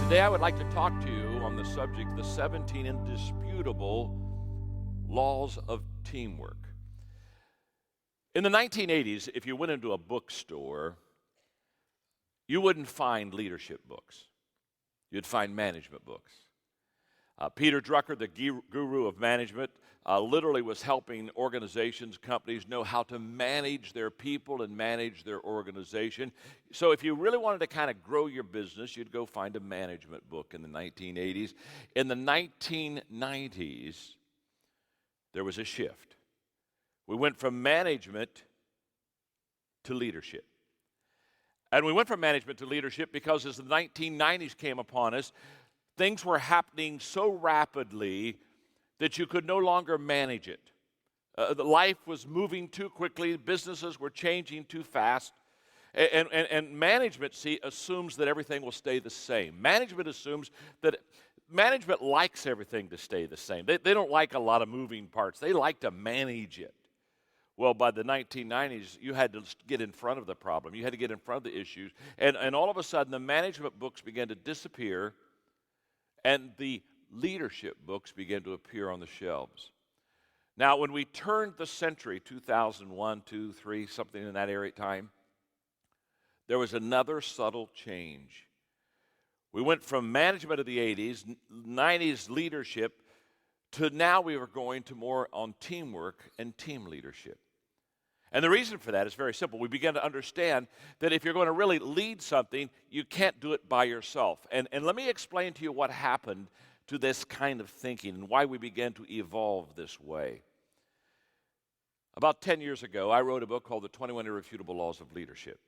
Today I would like to talk to you on the subject, the 17 indisputable laws of teamwork. In the 1980s, if you went into a bookstore, you wouldn't find leadership books. You'd find management books. Peter Drucker, the guru of management, literally was helping organizations, companies know how to manage their people and manage their organization. So if you really wanted to kind of grow your business, you'd go find a management book in the 1980s. In the 1990s, there was a shift. We went from management to leadership. And we went from management to leadership because as the 1990s came upon us, things were happening so rapidly that you could no longer manage it. The life was moving too quickly. Businesses were changing too fast. And management, assumes that everything will stay the same. Management assumes that management likes everything to stay the same. They don't like a lot of moving parts. They like to manage it. Well, by the 1990s, you had to get in front of the problem. You had to get in front of the issues. And all of a sudden, the management books began to disappear, and the leadership books began to appear on the shelves. Now, when we turned the century, 2001, 2, 3, something in that area time, there was another subtle change. We went from management of the 80s, 90s leadership, to now we were going to more on teamwork and team leadership. And the reason for that is very simple. We began to understand that if you're going to really lead something, you can't do it by yourself. And let me explain to you what happened to this kind of thinking and why we began to evolve this way. About 10 years ago, I wrote a book called The 21 Irrefutable Laws of Leadership.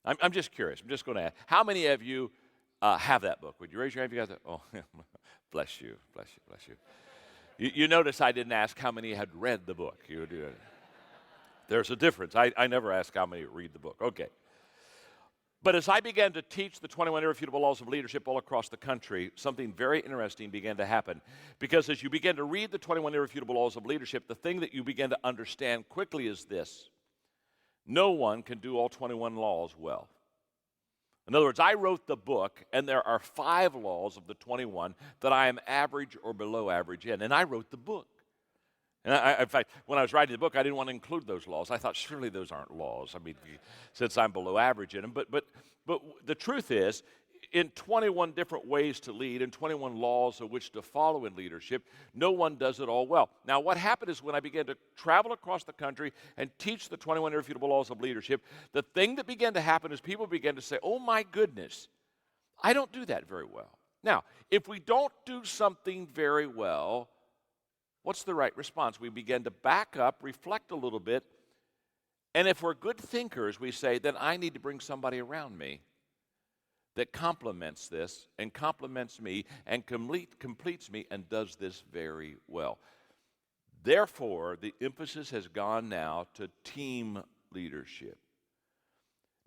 I'm just curious. I'm just going to ask, how many of you have that book? Would you raise your hand if you got that? Oh, bless you, bless you, bless you. You notice I didn't ask how many had read the book. You do it. There's a difference. I never ask how many read the book. Okay. But as I began to teach the 21 Irrefutable Laws of Leadership all across the country, something very interesting began to happen. Because as you begin to read the 21 Irrefutable Laws of Leadership, the thing that you begin to understand quickly is this: no one can do all 21 laws well. In other words, I wrote the book, and there are 5 laws of the 21 that I am average or below average in, and I wrote the book. And in fact, when I was writing the book, I didn't want to include those laws. I thought, surely those aren't laws. I mean, since I'm below average in them. But the truth is, in 21 different ways to lead and 21 laws of which to follow in leadership, no one does it all well. Now, what happened is when I began to travel across the country and teach the 21 Irrefutable Laws of Leadership, the thing that began to happen is people began to say, oh my goodness, I don't do that very well. Now, if we don't do something very well, what's the right response? We begin to back up, reflect a little bit, and if we're good thinkers, we say, then I need to bring somebody around me that complements this and complements me and completes me and does this very well. Therefore, the emphasis has gone now to team leadership.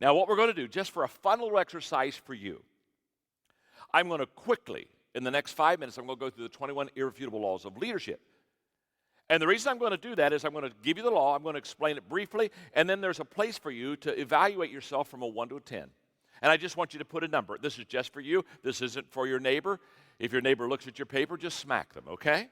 Now, what we're going to do, just for a fun little exercise for you, I'm going to quickly, in the next 5 minutes, I'm going to go through the 21 Irrefutable Laws of Leadership. And the reason I'm going to do that is I'm going to give you the law, I'm going to explain it briefly, and then there's a place for you to evaluate yourself from a 1 to a 10. And I just want you to put a number. This is just for you. This isn't for your neighbor. If your neighbor looks at your paper, just smack them, okay?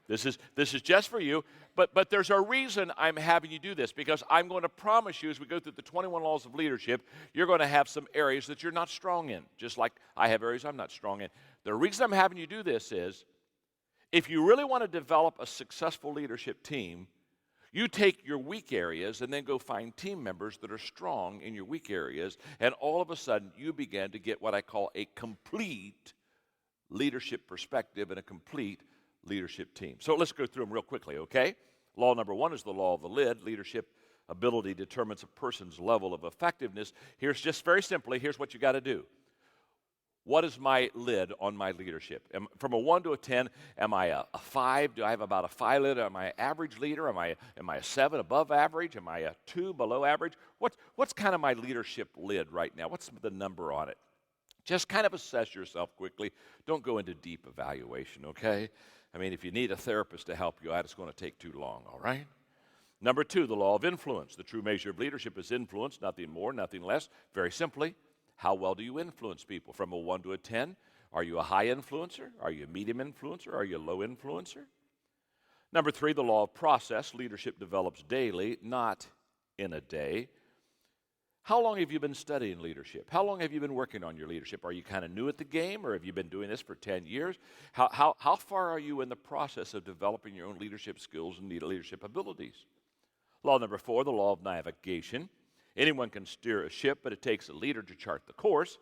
This is just for you. But there's a reason I'm having you do this, because I'm going to promise you as we go through the 21 laws of leadership, you're going to have some areas that you're not strong in, just like I have areas I'm not strong in. The reason I'm having you do this is, if you really want to develop a successful leadership team, you take your weak areas and then go find team members that are strong in your weak areas, and all of a sudden you begin to get what I call a complete leadership perspective and a complete leadership team. So let's go through them real quickly, okay? Law number 1 is the law of the lid. Leadership ability determines a person's level of effectiveness. Here's just very simply, here's what you got to do. What is my lid on my leadership? From a 1 to a 10, am I a 5? Do I have about a 5 lid? Am I an average leader? Am I a 7 above average? Am I a 2 below average? What's kind of my leadership lid right now? What's the number on it? Just kind of assess yourself quickly. Don't go into deep evaluation, okay? I mean, if you need a therapist to help you out, it's going to take too long, all right? Number 2, the law of influence. The true measure of leadership is influence, nothing more, nothing less. Very simply, how well do you influence people? From a 1 to a 10, Are you a high influencer? Are you a medium influencer? Are you a low influencer? Number 3, the law of process. Leadership develops daily, not in a day. How long have you been studying leadership? How long have you been working on your leadership? Are you kind of new at the game, or have you been doing this for 10 years? How far are you in the process of developing your own leadership skills and leadership abilities? Law number 4, the law of navigation. Anyone can steer a ship, but it takes a leader to chart the course.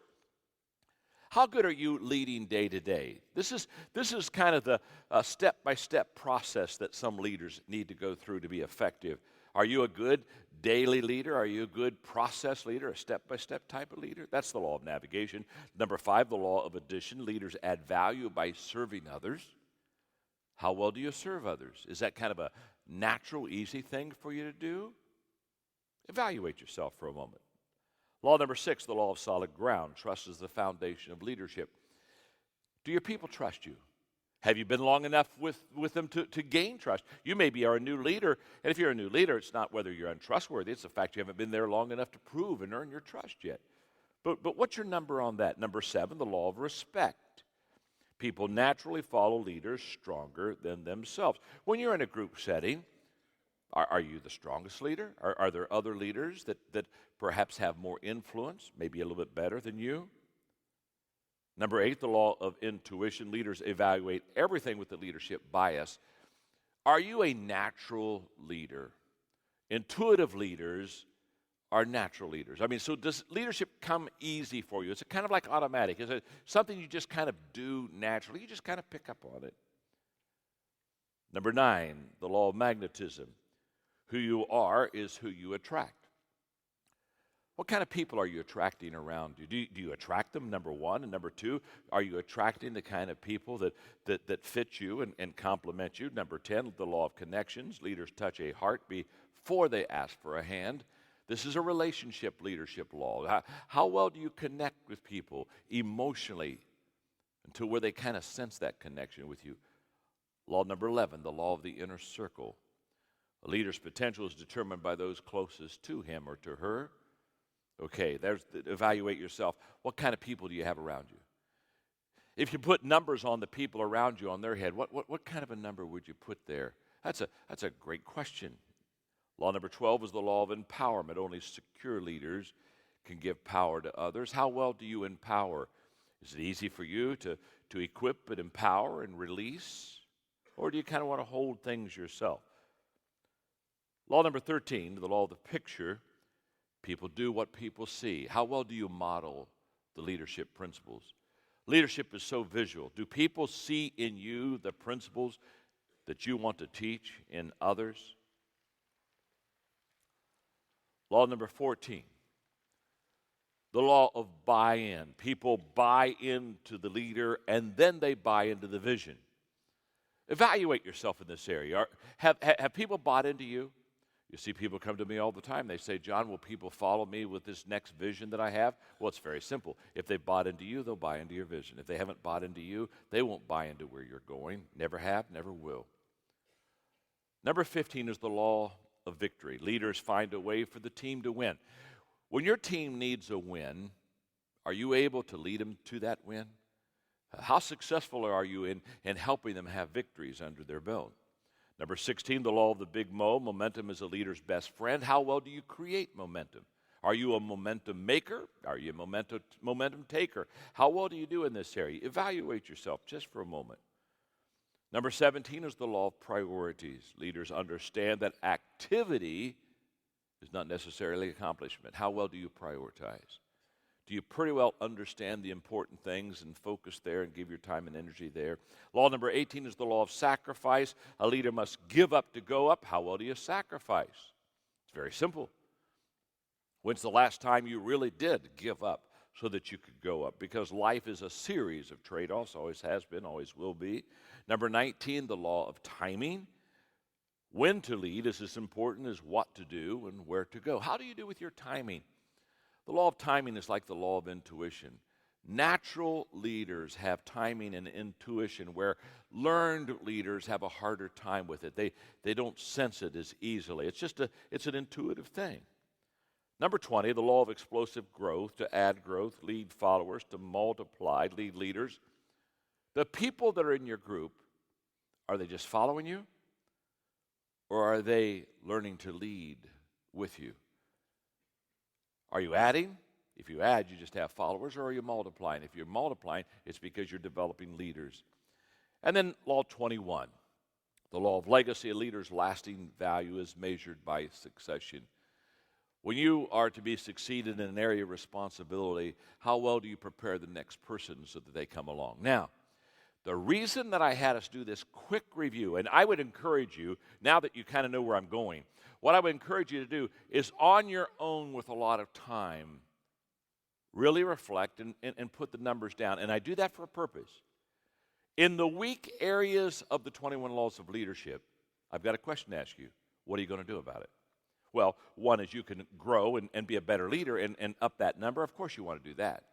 How good are you leading day to day? This is kind of the step-by-step process that some leaders need to go through to be effective. Are you a good daily leader? Are you a good process leader, a step-by-step type of leader? That's the law of navigation. Number 5, the law of addition. Leaders add value by serving others. How well do you serve others? Is that kind of a natural, easy thing for you to do? Evaluate yourself for a moment. Law number 6, the law of solid ground. Trust is the foundation of leadership. Do your people trust you? Have you been long enough with them to gain trust? You maybe are a new leader, and if you're a new leader, it's not whether you're untrustworthy, it's the fact you haven't been there long enough to prove and earn your trust yet. But what's your number on that? Number 7, the law of respect. People naturally follow leaders stronger than themselves. When you're in a group setting, are you the strongest leader? Are there other leaders that perhaps have more influence, maybe a little bit better than you? Number 8, the law of intuition. Leaders evaluate everything with the leadership bias. Are you a natural leader? Intuitive leaders are natural leaders. I mean, so does leadership come easy for you? Is it kind of like automatic? Is it something you just kind of do naturally? You just kind of pick up on it. Number 9, the law of magnetism. Who you are is who you attract. What kind of people are you attracting around you? Do you attract them, number 1? And number 2, are you attracting the kind of people that fit you and complement you? Number 10, the law of connections. Leaders touch a heart before they ask for a hand. This is a relationship leadership law. How well do you connect with people emotionally until where they kind of sense that connection with you? Law number 11, the law of the inner circle. A leader's potential is determined by those closest to him or to her. Okay, evaluate yourself. What kind of people do you have around you? If you put numbers on the people around you on their head, what kind of a number would you put there? That's a great question. Law number 12 is the law of empowerment. Only secure leaders can give power to others. How well do you empower? Is it easy for you to equip and empower and release? Or do you kind of want to hold things yourself? Law number 13, the law of the picture. People do what people see. How well do you model the leadership principles? Leadership is so visual. Do people see in you the principles that you want to teach in others? Law number 14, the law of buy-in. People buy into the leader and then they buy into the vision. Evaluate yourself in this area. Have people bought into you? You see people come to me all the time. They say, John, will people follow me with this next vision that I have? Well, it's very simple. If they bought into you, they'll buy into your vision. If they haven't bought into you, they won't buy into where you're going. Never have, never will. Number 15 is the law of victory. Leaders find a way for the team to win. When your team needs a win, are you able to lead them to that win? How successful are you in helping them have victories under their belt? Number 16, the law of the big Mo. Momentum is a leader's best friend. How well do you create momentum? Are you a momentum maker? Are you a momentum taker? How well do you do in this area? Evaluate yourself just for a moment. Number 17 is the law of priorities. Leaders understand that activity is not necessarily accomplishment. How well do you prioritize? Do you pretty well understand the important things and focus there and give your time and energy there? Law number 18 is the law of sacrifice. A leader must give up to go up. How well do you sacrifice? It's very simple. When's the last time you really did give up so that you could go up? Because life is a series of trade-offs, always has been, always will be. Number 19, the law of timing. When to lead is as important as what to do and where to go. How do you do with your timing? The law of timing is like the law of intuition. Natural leaders have timing and intuition where learned leaders have a harder time with it. They don't sense it as easily. It's an intuitive thing. Number 20, the law of explosive growth. To add growth, lead followers. To multiply, lead leaders. The people that are in your group, are they just following you? Or are they learning to lead with you? Are you adding? If you add, you just have followers, or are you multiplying? If you're multiplying, it's because you're developing leaders. And then Law 21, the law of legacy. A leader's lasting value is measured by succession. When you are to be succeeded in an area of responsibility, how well do you prepare the next person so that they come along? Now, the reason that I had us do this quick review, and I would encourage you, now that you kind of know where I'm going, what I would encourage you to do is on your own with a lot of time, really reflect and put the numbers down. And I do that for a purpose. In the weak areas of the 21 laws of leadership, I've got a question to ask you. What are you going to do about it? Well, one is you can grow and be a better leader and up that number. Of course you want to do that.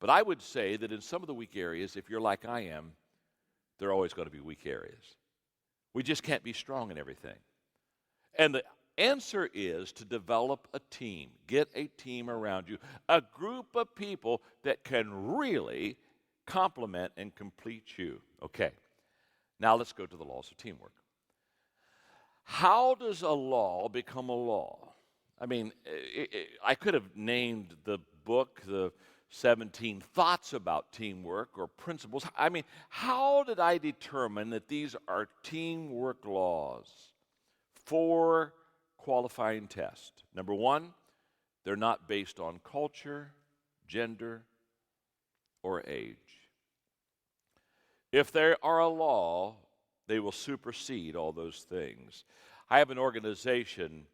But I would say that in some of the weak areas, if you're like I am, there are always going to be weak areas. We just can't be strong in everything. And the answer is to develop a team. Get a team around you, a group of people that can really complement and complete you. Okay, now let's go to the laws of teamwork. How does a law become a law? I mean, I could have named the book, the 17 Thoughts About Teamwork or Principles. I mean, how did I determine that these are teamwork laws? 4 qualifying tests. Number 1, they're not based on culture, gender, or age. If they are a law, they will supersede all those things. I have an organization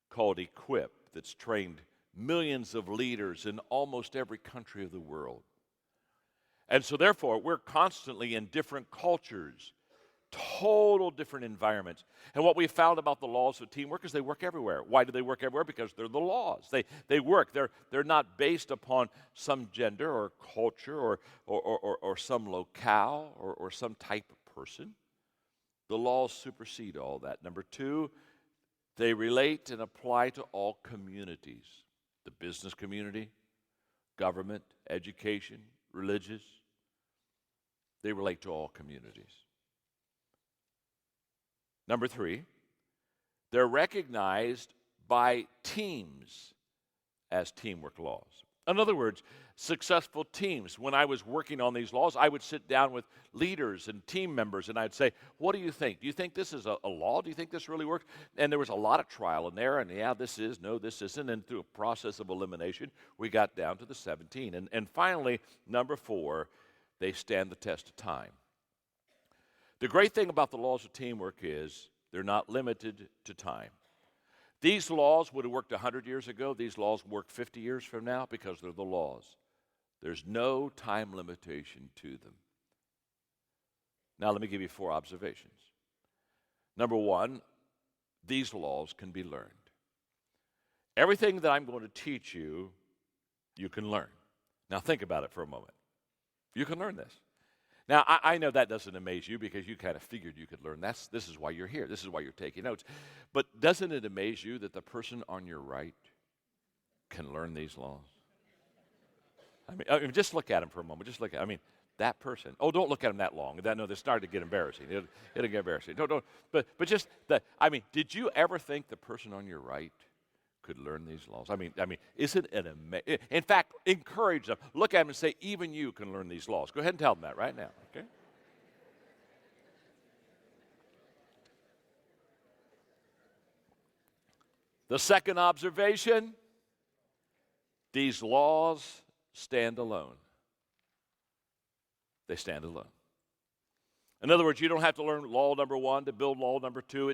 called Equip that's trained millions of leaders in almost every country of the world. And so therefore, we're constantly in different cultures, total different environments. And what we found about the laws of teamwork is they work everywhere. Why do they work everywhere? Because they're the laws. They work. They're not based upon some gender or culture or some locale or some type of person. The laws supersede all that. Number 2, they relate and apply to all communities. The business community, government, education, religious. They relate to all communities. Number 3, they're recognized by teams as teamwork laws. In other words, successful teams. When I was working on these laws, I would sit down with leaders and team members and I'd say, what do you think? Do you think this is a law? Do you think this really works? And there was a lot of trial and error, and yeah, this is, no, this isn't. And through a process of elimination, we got down to the 17. And finally, number 4, they stand the test of time. The great thing about the laws of teamwork is they're not limited to time. These laws would have worked 100 years ago. These laws work 50 years from now because they're the laws. There's no time limitation to them. Now let me give you 4 observations. Number 1, these laws can be learned. Everything that I'm going to teach you, you can learn. Now think about it for a moment. You can learn this. Now, I know that doesn't amaze you because you kind of figured you could learn. This is why you're here. This is why you're taking notes. But doesn't it amaze you that the person on your right can learn these laws? I mean, just look at him for a moment. Just look at that person. Oh, don't look at him that long. No, this started to get embarrassing. It'll get embarrassing. Don't. But just did you ever think the person on your right could learn these laws? I mean, isn't it amazing? In fact, encourage them. Look at them and say, even you can learn these laws. Go ahead and tell them that right now, okay? The second observation, these laws stand alone. They stand alone. In other words, you don't have to learn law number 1 to build law number 2.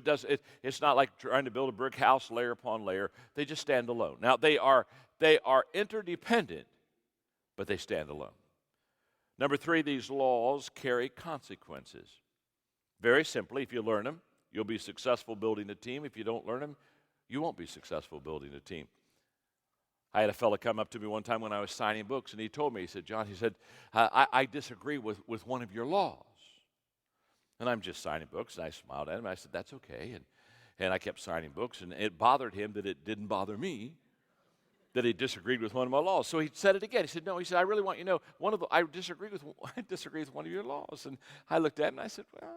It's not like trying to build a brick house layer upon layer. They just stand alone. Now, they are interdependent, but they stand alone. Number 3, these laws carry consequences. Very simply, if you learn them, you'll be successful building a team. If you don't learn them, you won't be successful building a team. I had a fellow come up to me one time when I was signing books, and he told me, he said, John, I disagree with one of your laws. And I'm just signing books, and I smiled at him. I said, that's okay. And I kept signing books, and it bothered him that it didn't bother me. that he disagreed with one of my laws. So he said it again. He said, no, he said, I really want you to know, I disagree with one of your laws. And I looked at him and I said, well,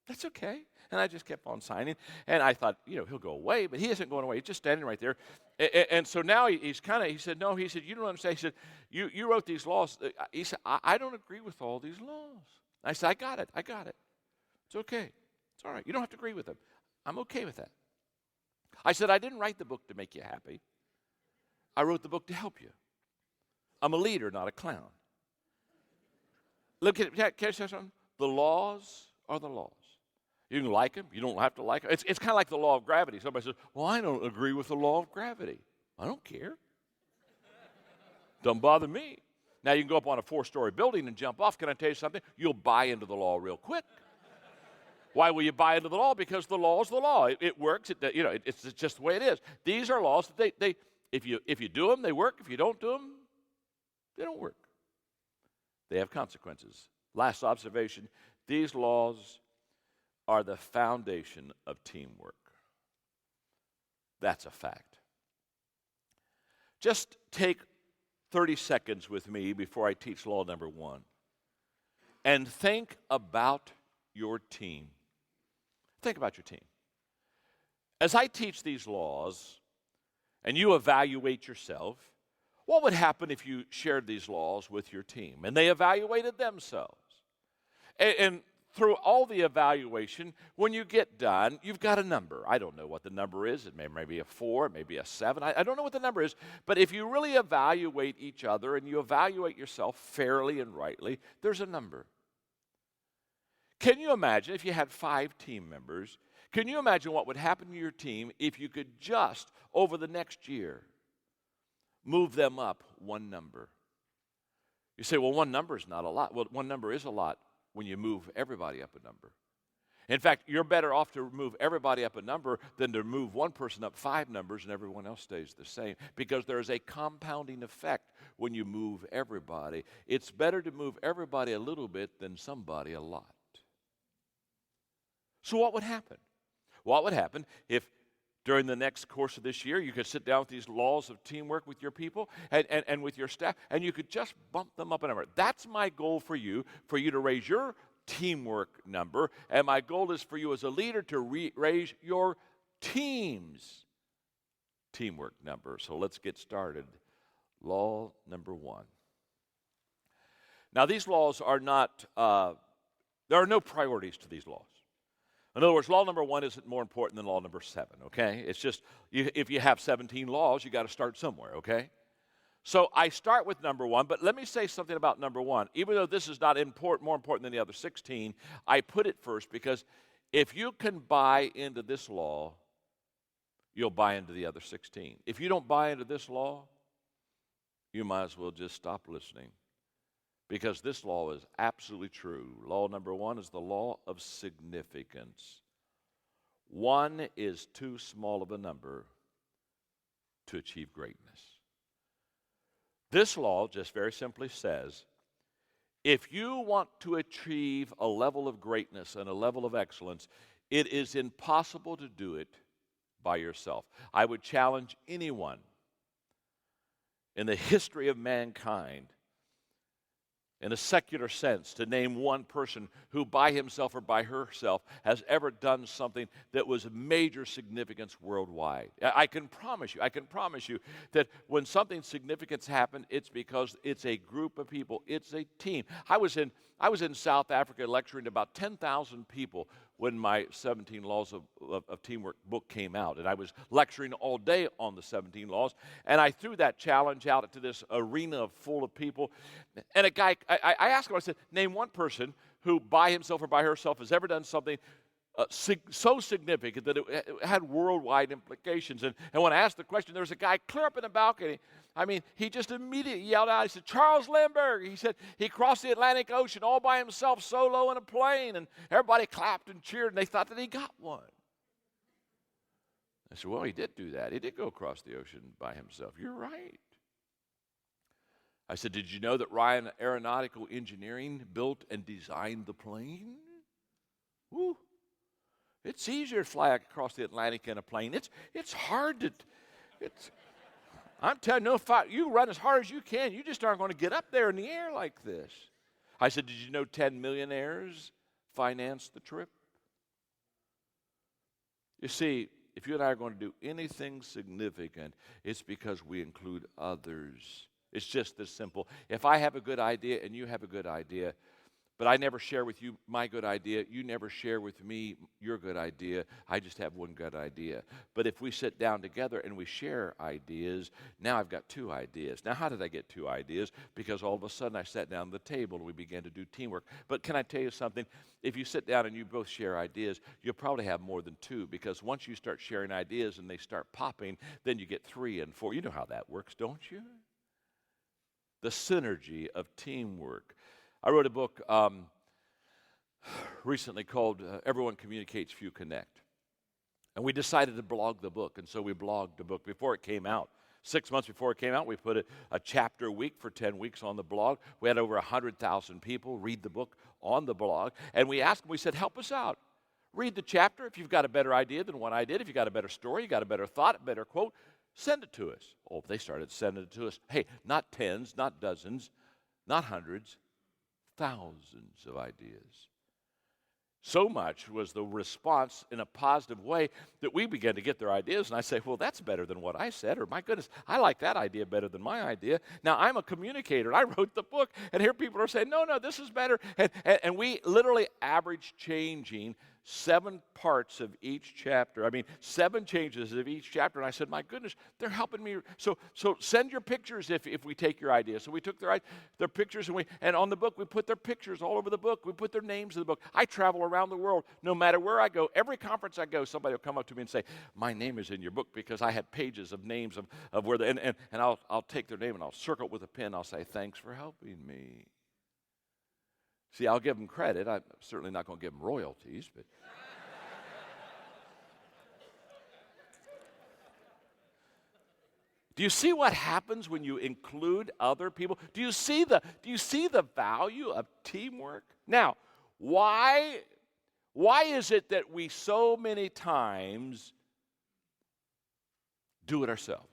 that's okay. And I just kept on signing. And I thought, he'll go away, but he isn't going away. He's just standing right there. And so now he said, no, he said, you don't understand. He said, you wrote these laws. He said, I don't agree with all these laws. I said, I got it. It's okay. It's all right. You don't have to agree with them. I'm okay with that. I said, I didn't write the book to make you happy. I wrote the book to help you. I'm a leader, not a clown. Look at it. Can I say something? The laws are the laws. You can like them. You don't have to like them. It's kind of like the law of gravity. Somebody says, well, I don't agree with the law of gravity. I don't care. Don't bother me. Now, you can go up on a 4-story building and jump off. Can I tell you something? You'll buy into the law real quick. Why will you buy into the law? Because the law is the law. It works. It's just the way it is. These are laws that if you do them, they work. If you don't do them, they don't work. They have consequences. Last observation, these laws are the foundation of teamwork. That's a fact. Just take 30 seconds with me before I teach law number 1 and think about your team. Think about your team. As I teach these laws and you evaluate yourself, what would happen if you shared these laws with your team and they evaluated themselves? And through all the evaluation, when you get done, you've got a number. I don't know what the number is. It may be a 4, it may be a 7. I don't know what the number is. But if you really evaluate each other and you evaluate yourself fairly and rightly, there's a number. Can you imagine if you had 5 team members, can you imagine what would happen to your team if you could just, over the next year, move them up 1 number? You say, well, 1 number is not a lot. Well, 1 number is a lot when you move everybody up a number. In fact, you're better off to move everybody up a number than to move one person up 5 numbers and everyone else stays the same, because there's a compounding effect when you move everybody. It's better to move everybody a little bit than somebody a lot. So what would happen? What would happen if during the next course of this year you could sit down with these laws of teamwork with your people and with your staff, and you could just bump them up a number? That's my goal for you to raise your teamwork number, and my goal is for you as a leader to raise your team's teamwork number. So let's get started. Law number 1. Now, these laws are not, there are no priorities to these laws. In other words, law number 1 isn't more important than law number 7, okay? It's just, if you have 17 laws, you got to start somewhere, okay? So I start with number 1, but let me say something about number 1. Even though this is not more important than the other 16, I put it first because if you can buy into this law, you'll buy into the other 16. If you don't buy into this law, you might as well just stop listening, because this law is absolutely true. Law number 1 is the law of significance. 1 is too small of a number to achieve greatness. This law just very simply says, if you want to achieve a level of greatness and a level of excellence, it is impossible to do it by yourself. I would challenge anyone in the history of mankind, in a secular sense, to name one person who by himself or by herself has ever done something that was of major significance worldwide. I can promise you that when something significant happens, it's because it's a group of people, it's a team. I was in South Africa lecturing to about 10,000 people when my 17 Laws of Teamwork book came out. And I was lecturing all day on the 17 laws. And I threw that challenge out into this arena full of people. And a guy, I asked him, I said, name one person who by himself or by herself has ever done something so significant that it had worldwide implications. And when I asked the question, there was a guy clear up in the balcony. I mean, he just immediately yelled out, he said, Charles Lindbergh. He said he crossed the Atlantic Ocean all by himself, solo in a plane. And everybody clapped and cheered, and they thought that he got one. I said, well, he did do that. He did go across the ocean by himself. You're right. I said, did you know that Ryan Aeronautical Engineering built and designed the plane? Woo. It's easier to fly across the Atlantic in a plane. It's hard to, I'm telling you, you run as hard as you can. You just aren't going to get up there in the air like this. I said, did you know 10 millionaires financed the trip? You see, if you and I are going to do anything significant, it's because we include others. It's just this simple. If I have a good idea and you have a good idea, but I never share with you my good idea, you never share with me your good idea, I just have one good idea. But if we sit down together and we share ideas, now I've got two ideas. Now, how did I get two ideas? Because all of a sudden I sat down at the table and we began to do teamwork. But can I tell you something? If you sit down and you both share ideas, you'll probably have more than two, because once you start sharing ideas and they start popping, then you get 3 and 4. You know how that works, don't you? The synergy of teamwork. I wrote a book recently called Everyone Communicates, Few Connect. And we decided to blog the book, and so we blogged the book before it came out. 6 months before it came out, we put a chapter a week for 10 weeks on the blog. We had over 100,000 people read the book on the blog, and we asked them, we said, help us out. Read the chapter. If you've got a better idea than what I did, if you've got a better story, you got a better thought, a better quote, send it to us. Oh, they started sending it to us. Hey, not tens, not dozens, not hundreds, thousands of ideas. So much was the response in a positive way that we began to get their ideas. And I say, well, that's better than what I said. Or, my goodness, I like that idea better than my idea. Now, I'm a communicator, and I wrote the book. And here people are saying, no, this is better. And we literally averaged changing 7 parts of each chapter. 7 changes of each chapter. And I said, my goodness, they're helping me. So send your pictures if we take your idea. So we took their pictures, and on the book, we put their pictures all over the book. We put their names in the book. I travel around the world. No matter where I go, every conference I go, somebody will come up to me and say, my name is in your book, because I had pages of names of where and I'll take their name and I'll circle it with a pen. I'll say, thanks for helping me. See, I'll give them credit. I'm certainly not going to give them royalties, but do you see what happens when you include other people? Do you see the value of teamwork? Now, why is it that we so many times do it ourselves?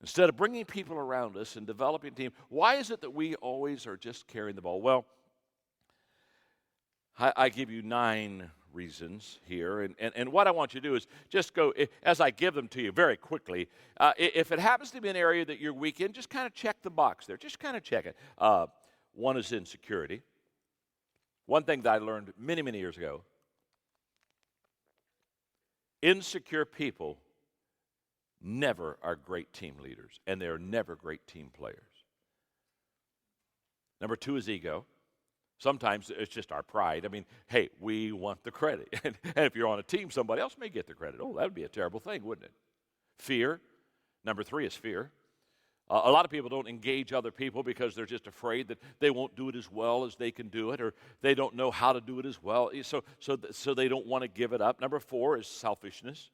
Instead of bringing people around us and developing a team, why is it that we always are just carrying the ball? Well, I give you 9 reasons here, and what I want you to do is just go, as I give them to you very quickly, if it happens to be an area that you're weak in, just kind of check the box there. Just kind of check it. One is insecurity. One thing that I learned many, many years ago, insecure people never are great team leaders, and they're never great team players. Number 2 is ego. Sometimes it's just our pride. Hey, we want the credit. And if you're on a team, somebody else may get the credit. Oh, that would be a terrible thing, wouldn't it? Fear. Number 3 is fear. A lot of people don't engage other people because they're just afraid that they won't do it as well as they can do it, or they don't know how to do it as well, so they don't want to give it up. Number 4 is selfishness.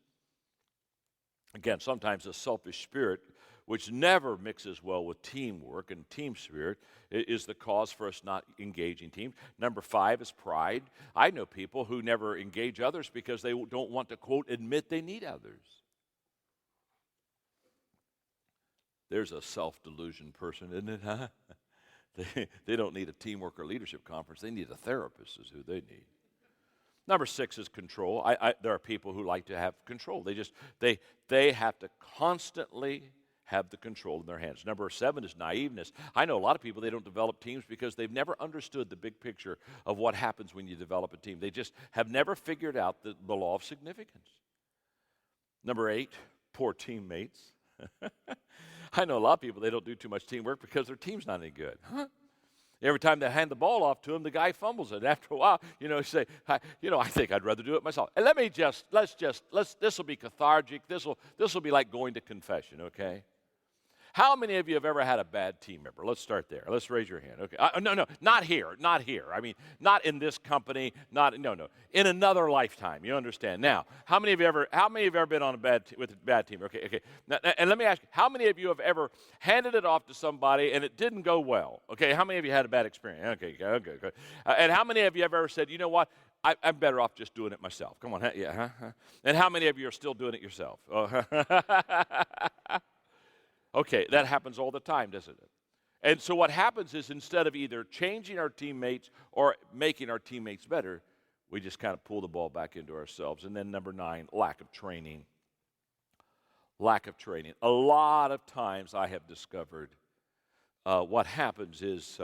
Again, sometimes a selfish spirit, which never mixes well with teamwork and team spirit, is the cause for us not engaging teams. Number 5 is pride. I know people who never engage others because they don't want to, quote, admit they need others. There's a self-delusion person, isn't it, huh? They don't need a teamwork or leadership conference. They need a therapist is who they need. Number 6 is control. There are people who like to have control. They have to constantly have the control in their hands. Number 7 is naiveness. I know a lot of people, they don't develop teams because they've never understood the big picture of what happens when you develop a team. They just have never figured out the law of significance. Number 8, poor teammates. I know a lot of people, they don't do too much teamwork because their team's not any good. Huh? Every time they hand the ball off to him, the guy fumbles it. After a while, you say, I think I'd rather do it myself. And this will be cathartic. This will be like going to confession, okay? How many of you have ever had a bad team member? Let's start there. Let's raise your hand. Okay. No, not here. Not not in this company. No. In another lifetime. You understand? Now, how many of you ever been on with a bad team? Okay. Now, and let me ask you, how many of you have ever handed it off to somebody and it didn't go well? Okay. How many of you had a bad experience? Okay. And how many of you have ever said, you know what? I'm better off just doing it myself. Come on, yeah. Huh? And how many of you are still doing it yourself? Oh. Okay, that happens all the time, doesn't it? And so what happens is instead of either changing our teammates or making our teammates better, we just kind of pull the ball back into ourselves. And then number 9, lack of training. Lack of training. A lot of times I have discovered what happens is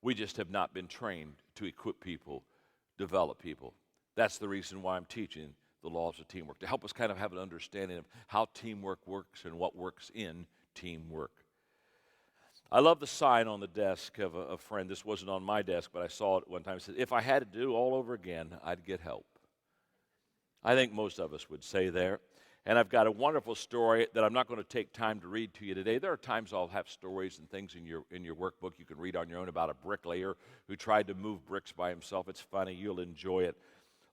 we just have not been trained to equip people, develop people. That's the reason why I'm teaching the laws of teamwork, to help us kind of have an understanding of how teamwork works and what works in teamwork. I love the sign on the desk of a friend. This wasn't on my desk, but I saw it one time. It said, if I had to do all over again, I'd get help. I think most of us would say there. And I've got a wonderful story that I'm not going to take time to read to you today. There are times I'll have stories and things in your workbook you can read on your own about a bricklayer who tried to move bricks by himself. It's funny. You'll enjoy it.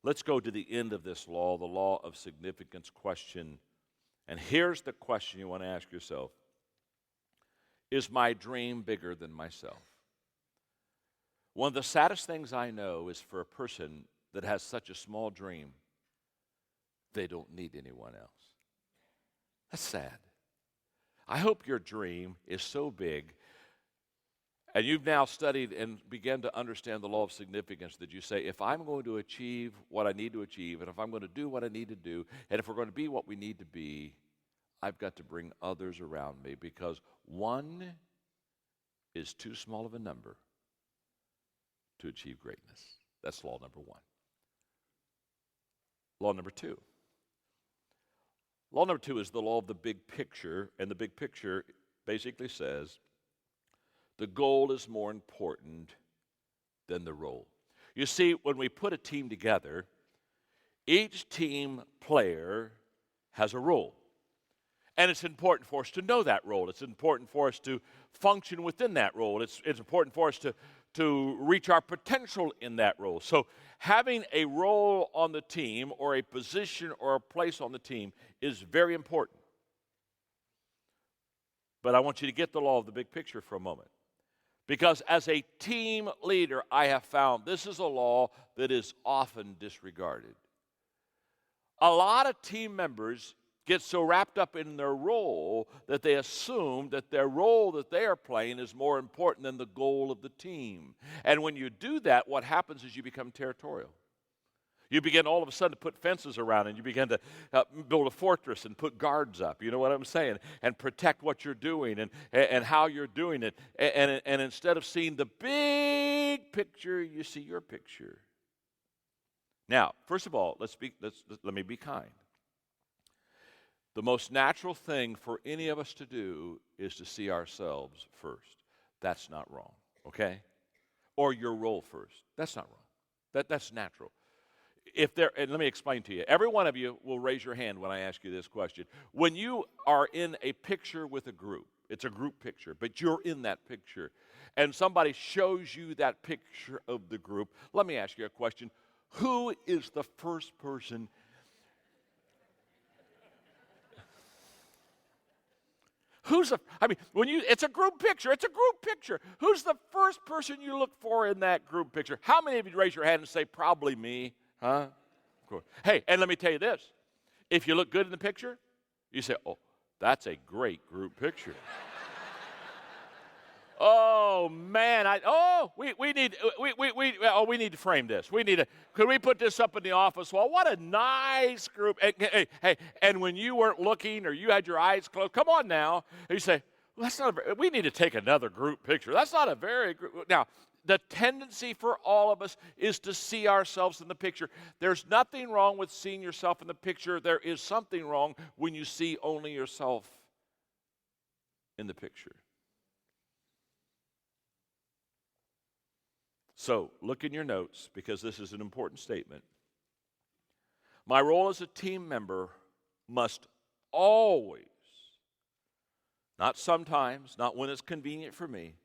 Let's go to the end of this law, the law of significance question. And here's the question you want to ask yourself. Is my dream bigger than myself? One of the saddest things I know is for a person that has such a small dream, they don't need anyone else. That's sad. I hope your dream is so big and you've now studied and began to understand the law of significance that you say, if I'm going to achieve what I need to achieve, and if I'm going to do what I need to do, and if we're going to be what we need to be, I've got to bring others around me, because one is too small of a number to achieve greatness. That's law number 1. Law number 2. Law number 2 is the law of the big picture, and the big picture basically says the goal is more important than the role. You see, when we put a team together, each team player has a role. And it's important for us to know that role. It's important for us to function within that role. It's important for us to reach our potential in that role. So having a role on the team, or a position or a place on the team, is very important. But I want you to get the law of the big picture for a moment. Because as a team leader, I have found this is a law that is often disregarded. A lot of team members get so wrapped up in their role that they assume that their role that they are playing is more important than the goal of the team. And when you do that, what happens is you become territorial. You begin all of a sudden to put fences around, and you begin to build a fortress and put guards up, you know what I'm saying, and protect what you're doing and how you're doing it. And instead of seeing the big picture, you see your picture. Now, first of all, let me be kind. The most natural thing for any of us to do is to see ourselves first. That's not wrong, okay? Or your role first. That's not wrong. That's natural. And let me explain to you. Every one of you will raise your hand when I ask you this question. When you are in a picture with a group, it's a group picture, but you're in that picture, and somebody shows you that picture of the group, let me ask you a question. Who is the first person? It's a group picture. Who's the first person you look for in that group picture? How many of you raise your hand and say, probably me? Huh? Of course. Hey, and let me tell you this. If you look good in the picture, you say, oh, that's a great group picture. Oh, man. We need to frame this. Could we put this up in the office wall? What a nice group. Hey, and when you weren't looking or you had your eyes closed, come on now. You say, well, we need to take another group picture. That's not a very group. Now, the tendency for all of us is to see ourselves in the picture. There's nothing wrong with seeing yourself in the picture. There is something wrong when you see only yourself in the picture. So, look in your notes, because this is an important statement. My role as a team member must always, not sometimes, not when it's convenient for me,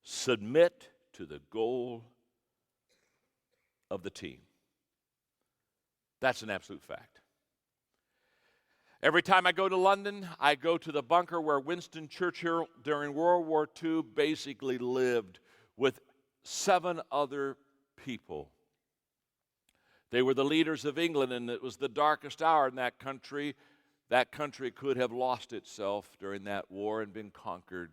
submit to the goal of the team. That's an absolute fact. Every time I go to London, I go to the bunker where Winston Churchill during World War II basically lived with 7 other people. They were the leaders of England, and it was the darkest hour in that country. That country could have lost itself during that war and been conquered.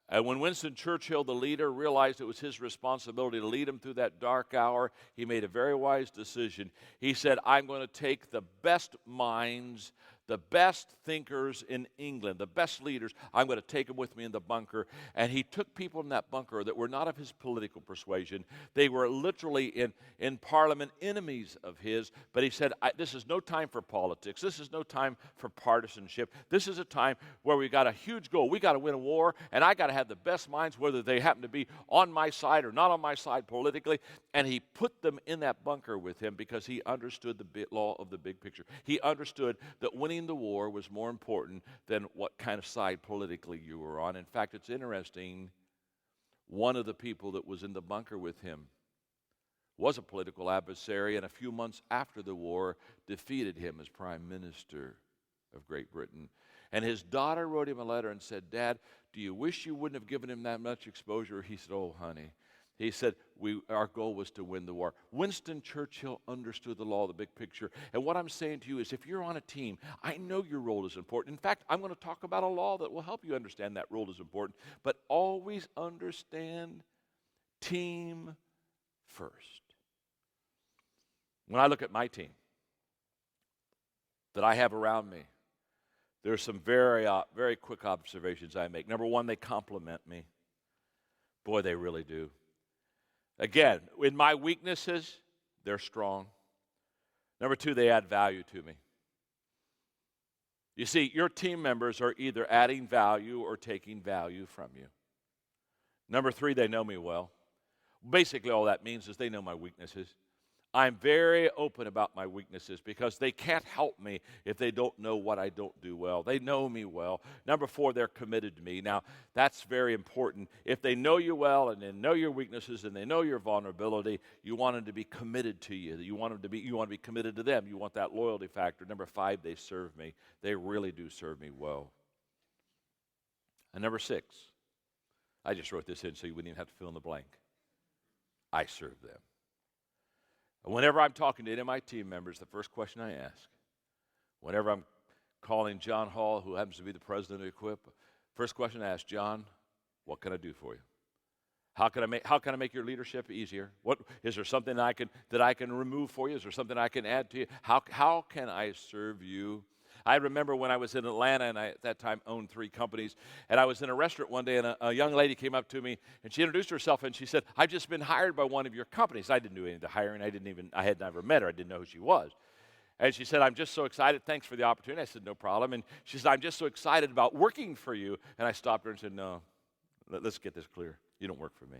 And when Winston Churchill, the leader, realized it was his responsibility to lead him through that dark hour, he made a very wise decision. He said, I'm going to take the best minds, the best thinkers in England, the best leaders, I'm going to take them with me in the bunker. And he took people in that bunker that were not of his political persuasion. They were literally in Parliament enemies of his. But he said, this is no time for politics. This is no time for partisanship. This is a time where we got a huge goal. We got to win a war, and I got to have the best minds, whether they happen to be on my side or not on my side politically. And he put them in that bunker with him because he understood the law of the big picture. He understood that winning the war was more important than what kind of side politically you were on. In fact, it's interesting, one of the people that was in the bunker with him was a political adversary, and a few months after the war defeated him as Prime Minister of Great Britain. And his daughter wrote him a letter and said, Dad, do you wish you wouldn't have given him that much exposure? He said, oh, honey. He said, our goal was to win the war. Winston Churchill understood the law of the big picture. And what I'm saying to you is if you're on a team, I know your role is important. In fact, I'm going to talk about a law that will help you understand that role is important. But always understand team first. When I look at my team that I have around me, there's some very quick observations I make. Number one, they compliment me. Boy, they really do. Again, in my weaknesses, they're strong. Number two, they add value to me. You see, your team members are either adding value or taking value from you. Number three, they know me well. Basically, all that means is they know my weaknesses. I'm very open about my weaknesses because they can't help me if they don't know what I don't do well. They know me well. Number four, they're committed to me. Now, that's very important. If they know you well and they know your weaknesses and they know your vulnerability, you want them to be committed to you. You want to be committed to them. You want that loyalty factor. Number five, they serve me. They really do serve me well. And number six, I just wrote this in so you wouldn't even have to fill in the blank. I serve them. Whenever I'm talking to any of my team members, the first question I ask, whenever I'm calling John Hall, who happens to be the president of Equip, first question I ask, John, what can I do for you? How can I make your leadership easier? What is there something that I can remove for you? Is there something I can add to you? How can I serve you? I remember when I was in Atlanta, and I at that time owned 3 companies, and I was in a restaurant one day, and a young lady came up to me, and she introduced herself, and she said, I've just been hired by one of your companies. I didn't do any of the hiring. I had never met her. I didn't know who she was. And she said, I'm just so excited. Thanks for the opportunity. I said, no problem. And she said, I'm just so excited about working for you. And I stopped her and said, no, let's get this clear. You don't work for me.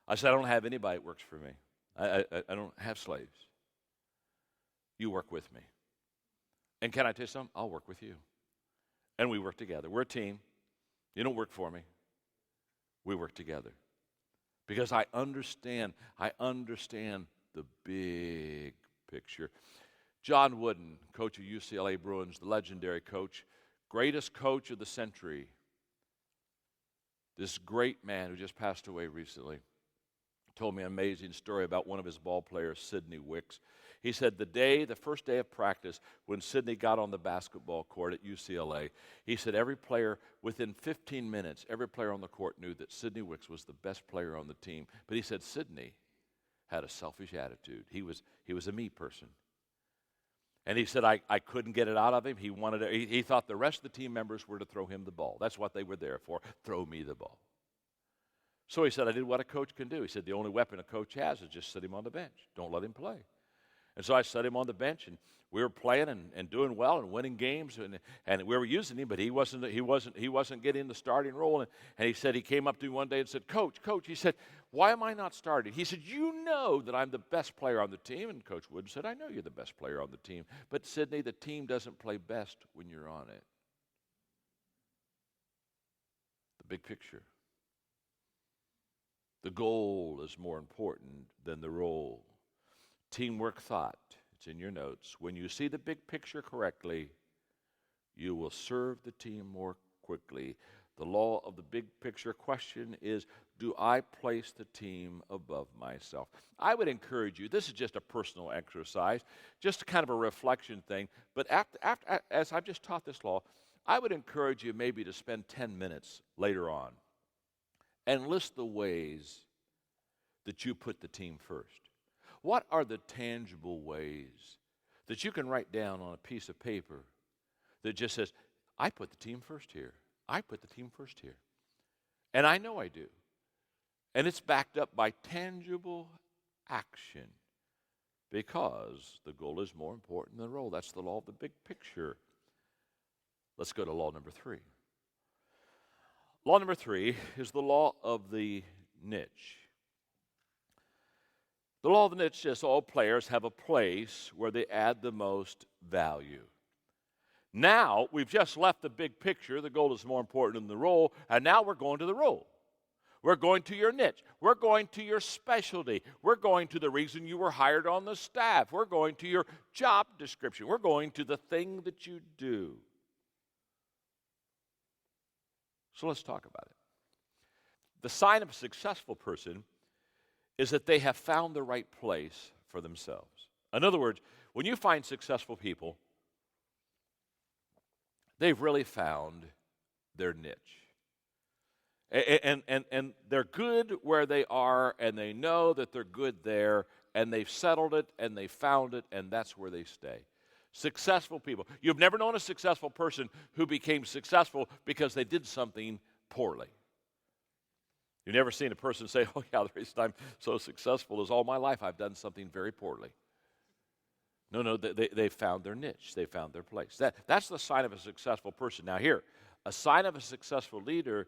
I said, I don't have anybody that works for me. I don't have slaves. You work with me. And can I tell you something? I'll work with you. And we work together. We're a team. You don't work for me. We work together. Because I understand the big picture. John Wooden, coach of UCLA Bruins, the legendary coach, greatest coach of the century. This great man who just passed away recently told me an amazing story about one of his ball players, Sidney Wicks. He said the first day of practice, when Sidney got on the basketball court at UCLA, he said every player, within 15 minutes, every player on the court knew that Sidney Wicks was the best player on the team. But he said Sidney had a selfish attitude. He was a me person. And he said, I couldn't get it out of him. He thought the rest of the team members were to throw him the ball. That's what they were there for, throw me the ball. So he said, I did what a coach can do. He said, the only weapon a coach has is just sit him on the bench. Don't let him play. And so I set him on the bench, and we were playing and doing well and winning games, and we were using him, but he wasn't getting the starting role. And he said, he came up to me one day and said, Coach, he said, why am I not starting? He said, you know that I'm the best player on the team. And Coach Wooden said, I know you're the best player on the team. But Sidney, the team doesn't play best when you're on it. The big picture. The goal is more important than the role. Teamwork thought. It's in your notes. When you see the big picture correctly, you will serve the team more quickly. The law of the big picture question is, do I place the team above myself? I would encourage you, this is just a personal exercise, just kind of a reflection thing, but as I've just taught this law, I would encourage you maybe to spend 10 minutes later on and list the ways that you put the team first. What are the tangible ways that you can write down on a piece of paper that just says, I put the team first here. I put the team first here. And I know I do. And it's backed up by tangible action because the goal is more important than the role. That's the law of the big picture. Let's go to law number 3. Law number 3 is the law of the niche. The law of the niche says all players have a place where they add the most value. Now, we've just left the big picture. The goal is more important than the role, and now we're going to the role. We're going to your niche. We're going to your specialty. We're going to the reason you were hired on the staff. We're going to your job description. We're going to the thing that you do. So let's talk about it. The sign of a successful person is that they have found the right place for themselves. In other words, when you find successful people, they've really found their niche. And they're good where they are, and they know that they're good there, and they've settled it, and they found it, and that's where they stay. Successful people. You've never known a successful person who became successful because they did something poorly. You've never seen a person say, oh yeah, the reason I'm so successful is all my life I've done something very poorly. No, they found their niche. They found their place. That's the sign of a successful person. Now here, a sign of a successful leader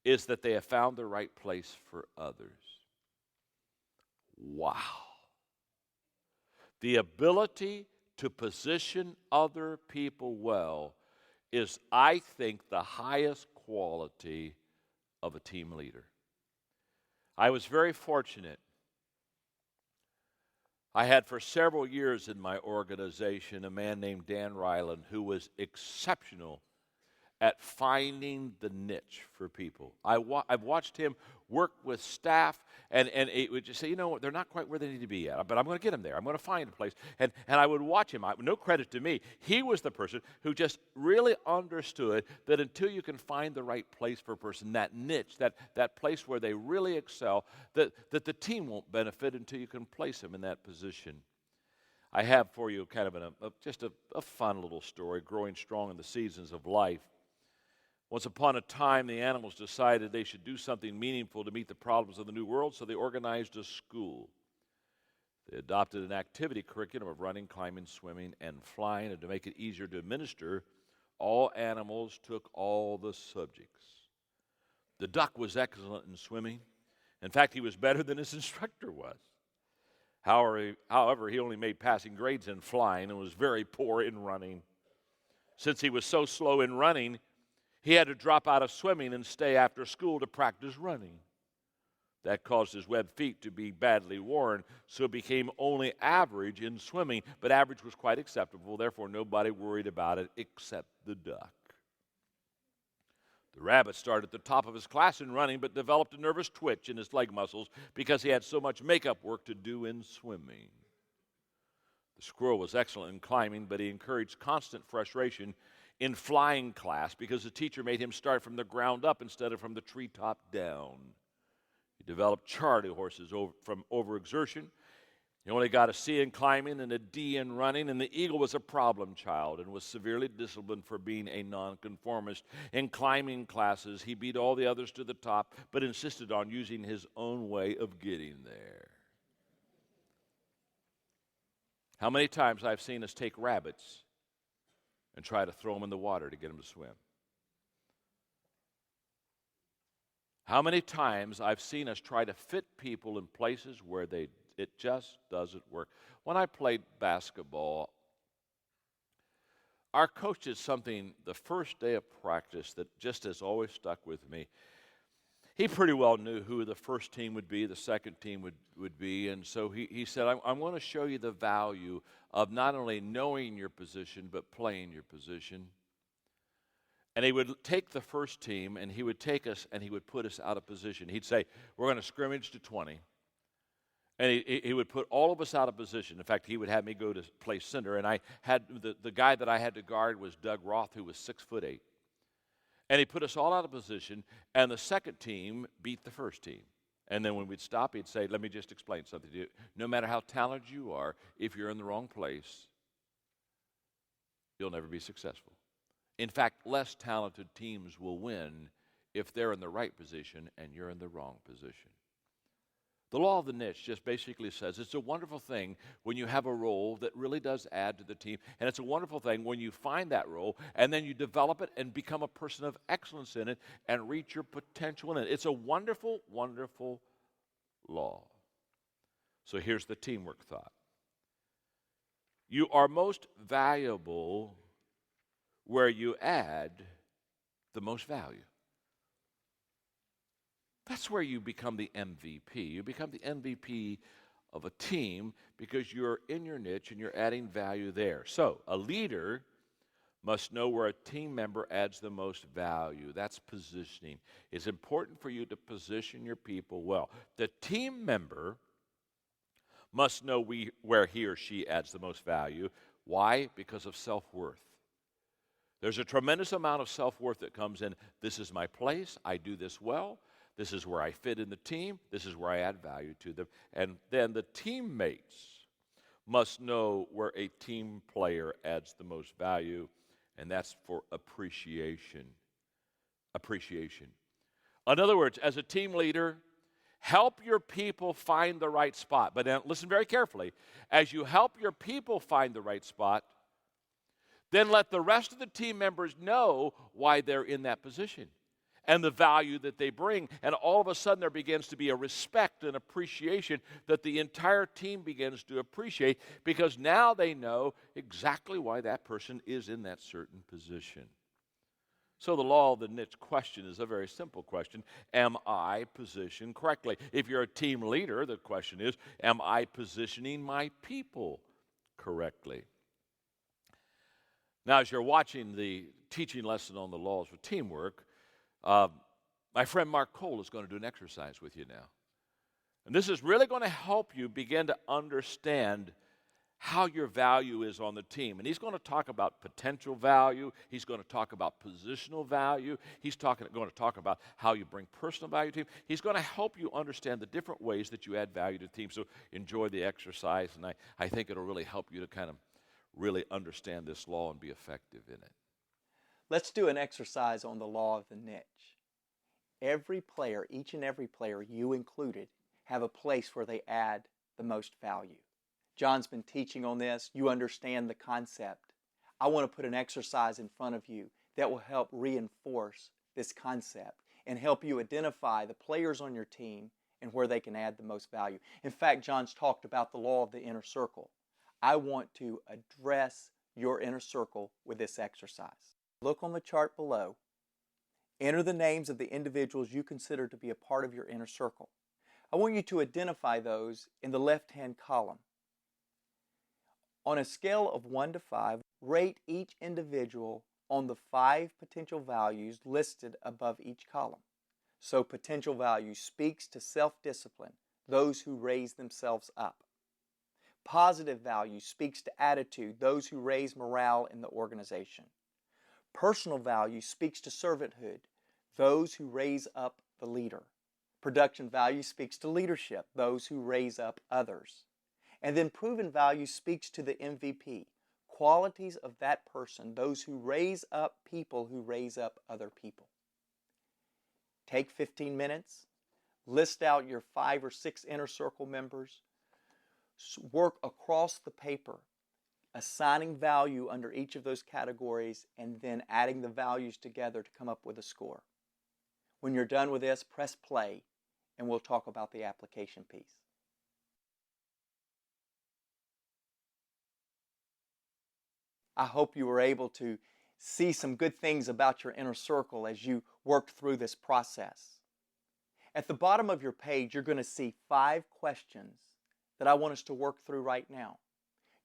is that they have found the right place for others. Wow. The ability to position other people well is, I think, the highest quality of a team leader. I was very fortunate. I had for several years in my organization a man named Dan Ryland who was exceptional at finding the niche for people. I've watched him work with staff, and it would just say, you know what, they're not quite where they need to be yet, but I'm going to get them there. I'm going to find a place. And I would watch him. No credit to me. He was the person who just really understood that until you can find the right place for a person, that niche, that place where they really excel, that the team won't benefit until you can place them in that position. I have for you kind of just a fun little story, growing strong in the seasons of life. Once upon a time, the animals decided they should do something meaningful to meet the problems of the new world, so they organized a school. They adopted an activity curriculum of running, climbing, swimming, and flying, and to make it easier to administer, all animals took all the subjects. The duck was excellent in swimming. In fact, he was better than his instructor was. However, he only made passing grades in flying and was very poor in running. Since he was so slow in running, he had to drop out of swimming and stay after school to practice running. That caused his webbed feet to be badly worn, so it became only average in swimming, but average was quite acceptable, therefore nobody worried about it except the duck. The rabbit started at the top of his class in running, but developed a nervous twitch in his leg muscles because he had so much makeup work to do in swimming. The squirrel was excellent in climbing, but he encouraged constant frustration in flying class because the teacher made him start from the ground up instead of from the treetop down. He developed charity horses from overexertion. He only got a C in climbing and a D in running, and the eagle was a problem child and was severely disciplined for being a nonconformist. In climbing classes, he beat all the others to the top, but insisted on using his own way of getting there. How many times I've seen us take rabbits and try to throw them in the water to get them to swim. How many times I've seen us try to fit people in places where it just doesn't work. When I played basketball, our coach did something the first day of practice that just has always stuck with me. He pretty well knew who the first team would be, the second team would be, and so he said, I'm going to show you the value of not only knowing your position, but playing your position. And he would take the first team, and he would take us, and he would put us out of position. He'd say, we're going to scrimmage to 20. And he would put all of us out of position. In fact, he would have me go to play center, and I had the guy that I had to guard was Doug Roth, who was 6'8". And he put us all out of position, and the second team beat the first team. And then when we'd stop, he'd say, let me just explain something to you. No matter how talented you are, if you're in the wrong place, you'll never be successful. In fact, less talented teams will win if they're in the right position and you're in the wrong position. The law of the niche just basically says it's a wonderful thing when you have a role that really does add to the team, and it's a wonderful thing when you find that role and then you develop it and become a person of excellence in it and reach your potential in it. It's a wonderful, wonderful law. So here's the teamwork thought. You are most valuable where you add the most value. That's where you become the MVP. You become the MVP of a team because you're in your niche and you're adding value there. So a leader must know where a team member adds the most value. That's positioning. It's important for you to position your people well. The team member must know where he or she adds the most value. Why? Because of self-worth. There's a tremendous amount of self-worth that comes in. This is my place. I do this well. This is where I fit in the team. This is where I add value to them. And then the teammates must know where a team player adds the most value, and that's for appreciation. Appreciation. In other words, as a team leader, help your people find the right spot. But then listen very carefully. As you help your people find the right spot, then let the rest of the team members know why they're in that position and the value that they bring. And all of a sudden there begins to be a respect and appreciation that the entire team begins to appreciate because now they know exactly why that person is in that certain position. So the law of the niche question is a very simple question. Am I positioned correctly? If you're a team leader, the question is, am I positioning my people correctly? Now, as you're watching the teaching lesson on the laws of teamwork, my friend Mark Cole is going to do an exercise with you now. And this is really going to help you begin to understand how your value is on the team. And he's going to talk about potential value. He's going to talk about positional value. He's going to talk about how you bring personal value to the team. He's going to help you understand the different ways that you add value to the team. So enjoy the exercise, and I think it'll really help you to kind of really understand this law and be effective in it. Let's do an exercise on the law of the niche. Every player, each and every player, you included, have a place where they add the most value. John's been teaching on this. You understand the concept. I want to put an exercise in front of you that will help reinforce this concept and help you identify the players on your team and where they can add the most value. In fact, John's talked about the law of the inner circle. I want to address your inner circle with this exercise. Look on the chart below. Enter the names of the individuals you consider to be a part of your inner circle. I want you to identify those in the left-hand column. On a scale of 1 to 5, rate each individual on the 5 potential values listed above each column. So potential value speaks to self-discipline, those who raise themselves up. Positive value speaks to attitude, those who raise morale in the organization. Personal value speaks to servanthood, those who raise up the leader. Production value speaks to leadership, those who raise up others. And then proven value speaks to the MVP, qualities of that person, those who raise up people who raise up other people. Take 15 minutes, list out your 5 or 6 inner circle members, work across the paper, assigning value under each of those categories, and then adding the values together to come up with a score. When you're done with this, press play, and we'll talk about the application piece. I hope you were able to see some good things about your inner circle as you worked through this process. At the bottom of your page, you're going to see 5 questions that I want us to work through right now.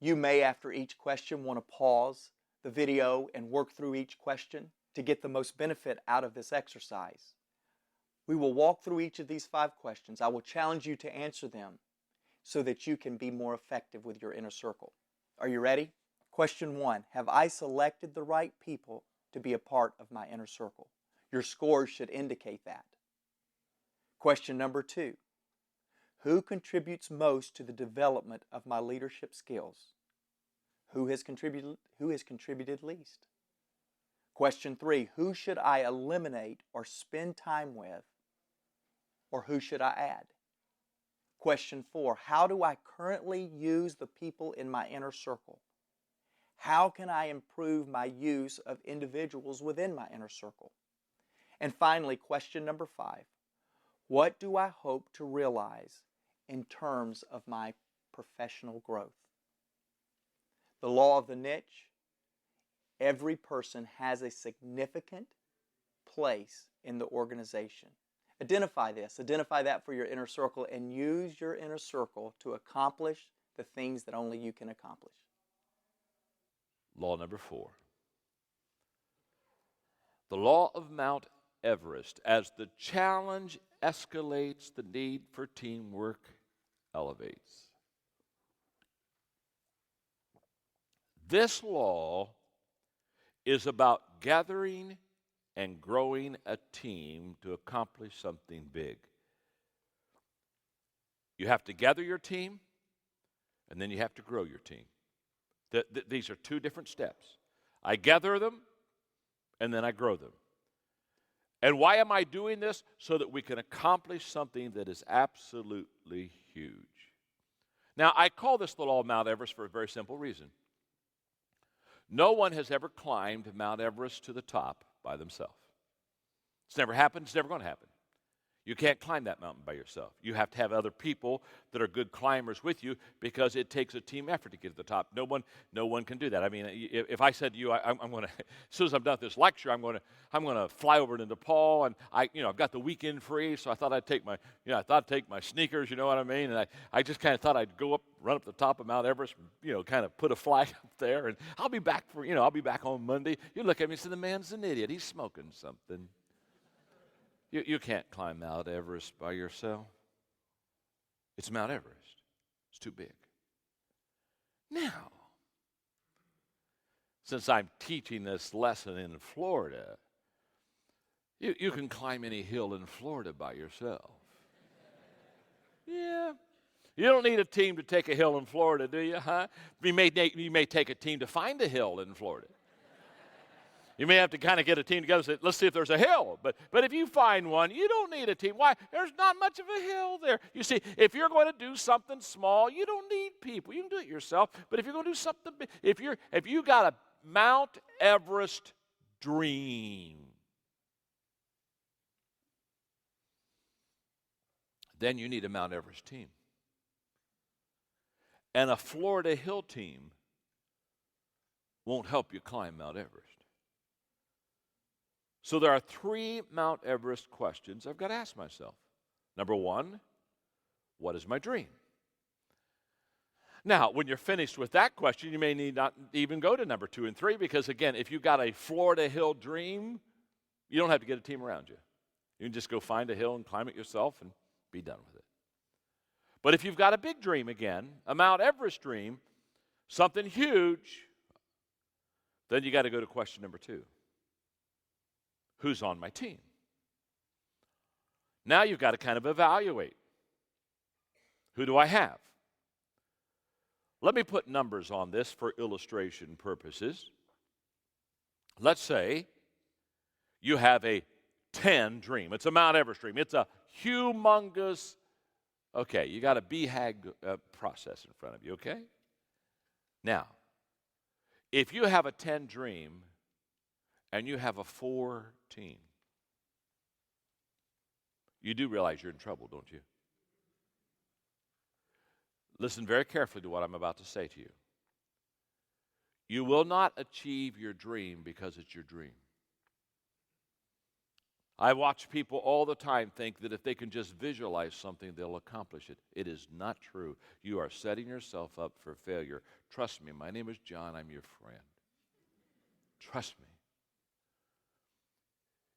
You may, after each question, want to pause the video and work through each question. to get the most benefit out of this exercise. We will walk through each of these 5 questions. I will challenge you to answer them so that you can be more effective with your inner circle. Are you ready? Question 1, have I selected the right people to be a part of my inner circle? Your scores should indicate that. Question number 2, who contributes most to the development of my leadership skills? Who has contributed least? Question 3, who should I eliminate or spend time with, or who should I add? Question 4, how do I currently use the people in my inner circle? How can I improve my use of individuals within my inner circle? And finally, question number 5, what do I hope to realize in terms of my professional growth? The law of the niche, every person has a significant place in the organization. Identify this, identify that for your inner circle, and use your inner circle to accomplish the things that only you can accomplish. Law number 4. The law of Mount Everest. As the challenge escalates, the need for teamwork elevates. This law is about gathering and growing a team to accomplish something big. You have to gather your team, and then you have to grow your team. These are 2 different steps. I gather them, and then I grow them. And why am I doing this? So that we can accomplish something that is absolutely huge. Now, I call this the law of Mount Everest for a very simple reason. No one has ever climbed Mount Everest to the top by themselves. It's never happened. It's never going to happen. You can't climb that mountain by yourself. You have to have other people that are good climbers with you because it takes a team effort to get to the top. No one can do that. I mean, if I said to you, I'm going to, as soon as I'm done with this lecture, I'm going to fly over to Nepal, and I've got the weekend free, so I thought I'd take my sneakers, you know what I mean? And I just kind of thought I'd go up, run up the top of Mount Everest, kind of put a flag up there, and I'll be back on Monday. You look at me and say, the man's an idiot. He's smoking something. You can't climb Mount Everest by yourself. It's Mount Everest. It's too big. Now, since I'm teaching this lesson in Florida, you can climb any hill in Florida by yourself. Yeah. You don't need a team to take a hill in Florida, do you, huh? You may take a team to find a hill in Florida. You may have to kind of get a team together and say, let's see if there's a hill. But if you find one, you don't need a team. Why? There's not much of a hill there. You see, if you're going to do something small, you don't need people. You can do it yourself. But if you're going to do something big, if you got a Mount Everest dream, then you need a Mount Everest team. And a Florida hill team won't help you climb Mount Everest. So there are 3 Mount Everest questions I've got to ask myself. Number 1, what is my dream? Now, when you're finished with that question, you may need not even go to number 2 and 3 because, again, if you've got a Florida hill dream, you don't have to get a team around you. You can just go find a hill and climb it yourself and be done with it. But if you've got a big dream again, a Mount Everest dream, something huge, then you got to go to question number 2. Who's on my team? Now you've got to kind of evaluate. Who do I have? Let me put numbers on this for illustration purposes. Let's say you have a 10 dream. It's a Mount Everest dream. It's a humongous, okay, you got a BHAG process in front of you, okay? Now, if you have a 10 dream and you have a 4 team, you do realize you're in trouble, don't you? Listen very carefully to what I'm about to say to you. You will not achieve your dream because it's your dream. I watch people all the time think that if they can just visualize something, they'll accomplish it. It is not true. You are setting yourself up for failure. Trust me, my name is John. I'm your friend. Trust me.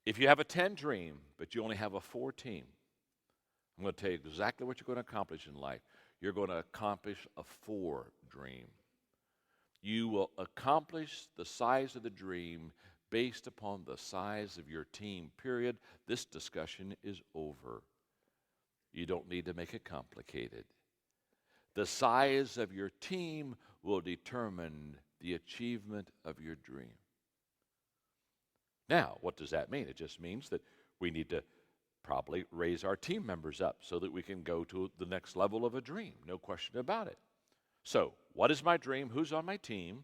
If you have a 10 dream, but you only have a 4 team, I'm going to tell you exactly what you're going to accomplish in life. You're going to accomplish a 4 dream. You will accomplish the size of the dream based upon the size of your team, period. This discussion is over. You don't need to make it complicated. The size of your team will determine the achievement of your dream. Now, what does that mean? It just means that we need to probably raise our team members up so that we can go to the next level of a dream. No question about it. So, what is my dream? Who's on my team?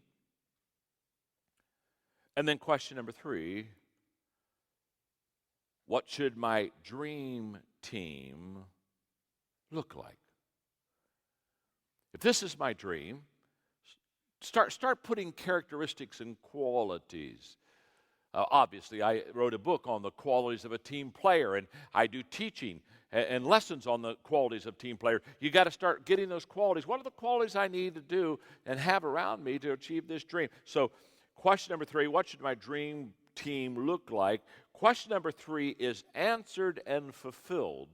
And then question number 3, what should my dream team look like? If this is my dream, start putting characteristics and qualities. Obviously, I wrote a book on the qualities of a team player, and I do teaching and lessons on the qualities of team player. You got to start getting those qualities. What are the qualities I need to do and have around me to achieve this dream? So, question number 3, what should my dream team look like? Question number 3 is answered and fulfilled.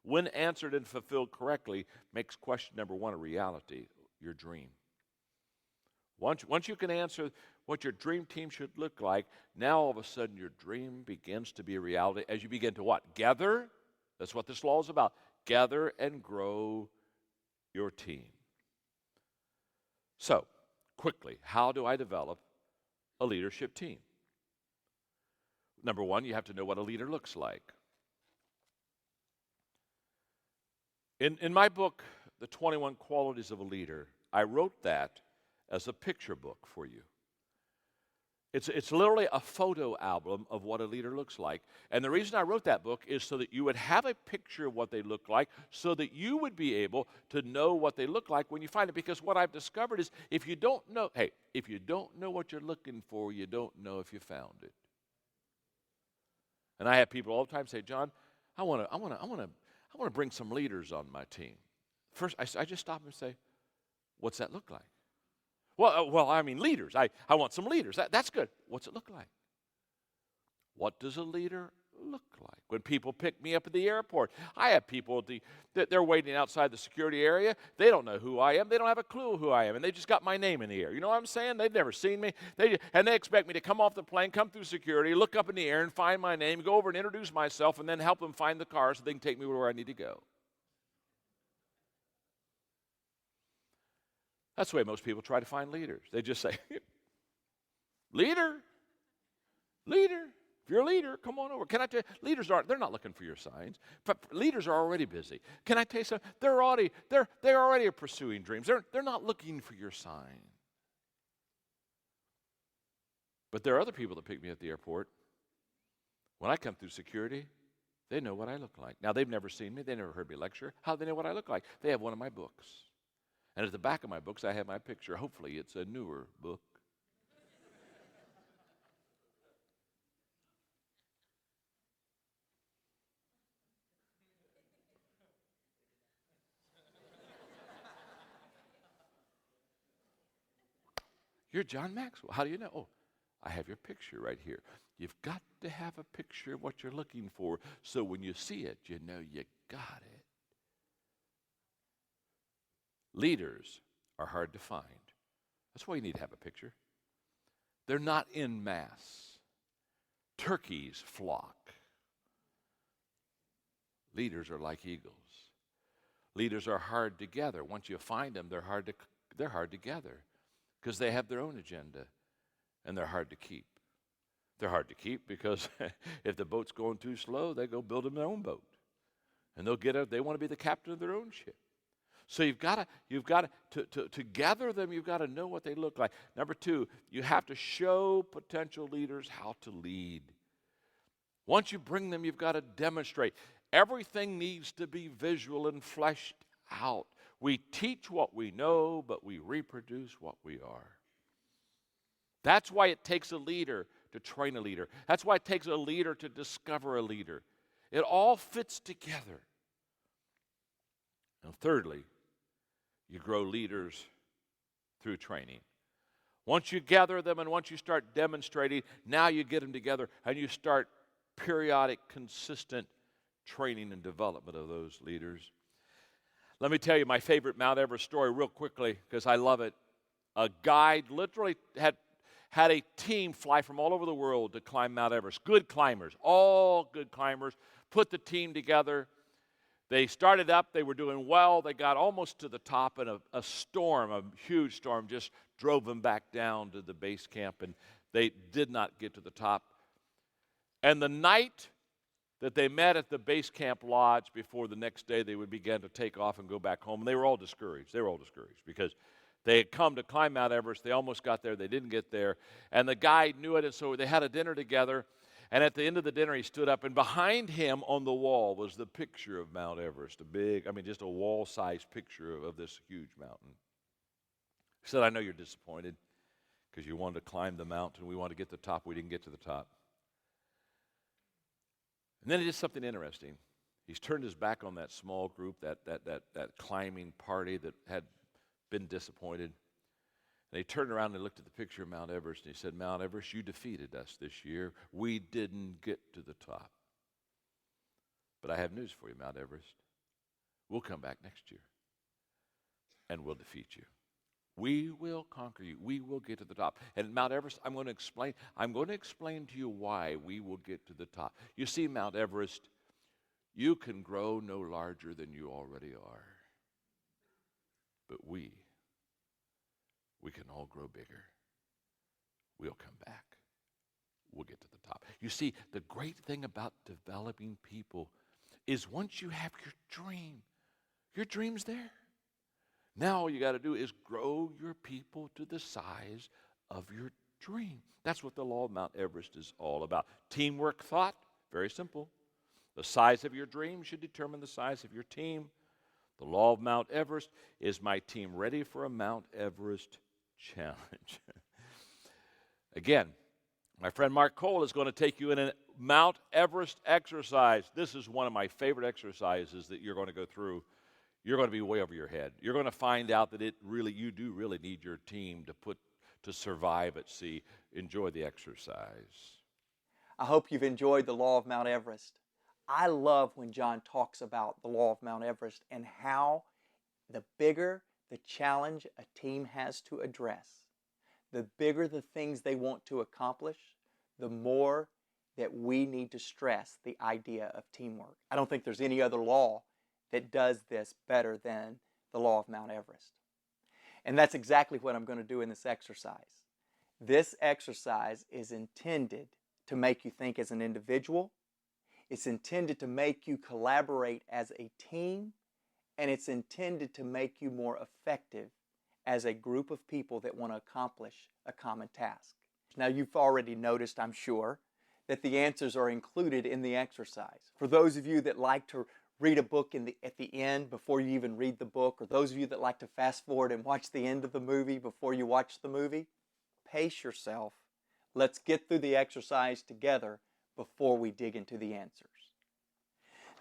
When answered and fulfilled correctly, makes question number 1 a reality, your dream. Once you can answer what your dream team should look like, now all of a sudden your dream begins to be a reality as you begin to what? Gather. That's what this law is about. Gather and grow your team. So, quickly, how do I develop a leadership team? Number 1, you have to know what a leader looks like. In my book, The 21 Qualities of a Leader, I wrote that as a picture book for you. It's literally a photo album of what a leader looks like. And the reason I wrote that book is so that you would have a picture of what they look like, so that you would be able to know what they look like when you find it. Because what I've discovered is if you don't know what you're looking for, you don't know if you found it. And I have people all the time say, John, I want to bring some leaders on my team. First, I just stop and say, what's that look like? Well, I mean leaders. I want some leaders. That's good. What's it look like? What does a leader look like? When people pick me up at the airport, I have people they're waiting outside the security area. They don't know who I am. They don't have a clue who I am, and they just got my name in the air. You know what I'm saying? They've never seen me. They expect me to come off the plane, come through security, look up in the air and find my name, go over and introduce myself, and then help them find the car so they can take me where I need to go. That's the way most people try to find leaders. They just say, leader. If you're a leader, come on over. Can I tell you, they're not looking for your signs. Leaders are already busy. Can I tell you something? They're already pursuing dreams. They're not looking for your sign. But there are other people that pick me at the airport. When I come through security, they know what I look like. Now, they've never seen me. They never heard me lecture. How do they know what I look like? They have one of my books. And at the back of my books, I have my picture. Hopefully, it's a newer book. You're John Maxwell. How do you know? Oh, I have your picture right here. You've got to have a picture of what you're looking for, so when you see it, you know you got it. Leaders are hard to find. That's why you need to have a picture. They're not in mass. Turkeys flock. Leaders are like eagles. Leaders are hard to gather. Once you find them, they're hard to gather because they have their own agenda, and they're hard to keep. They're hard to keep because if the boat's going too slow, they go build them their own boat, and they want to be the captain of their own ship. So you've got to gather them. You've got to know what they look like. Number 2, you have to show potential leaders how to lead. Once you bring them, you've got to demonstrate. Everything needs to be visual and fleshed out. We teach what we know, but we reproduce what we are. That's why it takes a leader to train a leader. That's why it takes a leader to discover a leader. It all fits together. And thirdly, you grow leaders through training. Once you gather them and once you start demonstrating, now you get them together and you start periodic, consistent training and development of those leaders. Let me tell you my favorite Mount Everest story real quickly because I love it. A guide literally had a team fly from all over the world to climb Mount Everest. Good climbers, all good climbers, put the team together. They started up, they were doing well, they got almost to the top, and a storm, a huge storm, just drove them back down to the base camp, and they did not get to the top. And the night that they met at the base camp lodge before the next day they would begin to take off and go back home, and they were all discouraged. They were all discouraged because they had come to climb Mount Everest. They almost got there. They didn't get there. And the guide knew it, and so they had a dinner together. And at the end of the dinner, he stood up, and behind him on the wall was the picture of Mount Everest, just a wall-sized picture of this huge mountain. He said, I know you're disappointed because you wanted to climb the mountain. We wanted to get to the top. We didn't get to the top. And then he did something interesting. He's turned his back on that small group, that climbing party that had been disappointed. And he turned around and looked at the picture of Mount Everest, and he said, Mount Everest, you defeated us this year. We didn't get to the top. But I have news for you, Mount Everest. We'll come back next year, and we'll defeat you. We will conquer you. We will get to the top. And Mount Everest, I'm going to explain to you why we will get to the top. You see, Mount Everest, you can grow no larger than you already are. But we can all grow bigger. We'll come back. We'll get to the top. You see, the great thing about developing people is once you have your dream's there. Now all you got to do is grow your people to the size of your dream. That's what the law of Mount Everest is all about. Teamwork thought, very simple. The size of your dream should determine the size of your team. The law of Mount Everest is my team ready for a Mount Everest challenge. Again, my friend Mark Cole is going to take you in a Mount Everest exercise. This is one of my favorite exercises that you're going to go through. You're going to be way over your head. You're going to find out that you do really need your team to survive at sea. Enjoy the exercise. I hope you've enjoyed the law of Mount Everest. I love when John talks about the law of Mount Everest and how the bigger the challenge a team has to address, the bigger the things they want to accomplish, the more that we need to stress the idea of teamwork. I don't think there's any other law that does this better than the law of Mount Everest. And that's exactly what I'm going to do in this exercise. This exercise is intended to make you think as an individual. It's intended to make you collaborate as a team, and it's intended to make you more effective as a group of people that want to accomplish a common task. Now, you've already noticed, I'm sure, that the answers are included in the exercise. For those of you that like to read a book at the end before you even read the book, or those of you that like to fast forward and watch the end of the movie before you watch the movie, pace yourself. Let's get through the exercise together before we dig into the answers.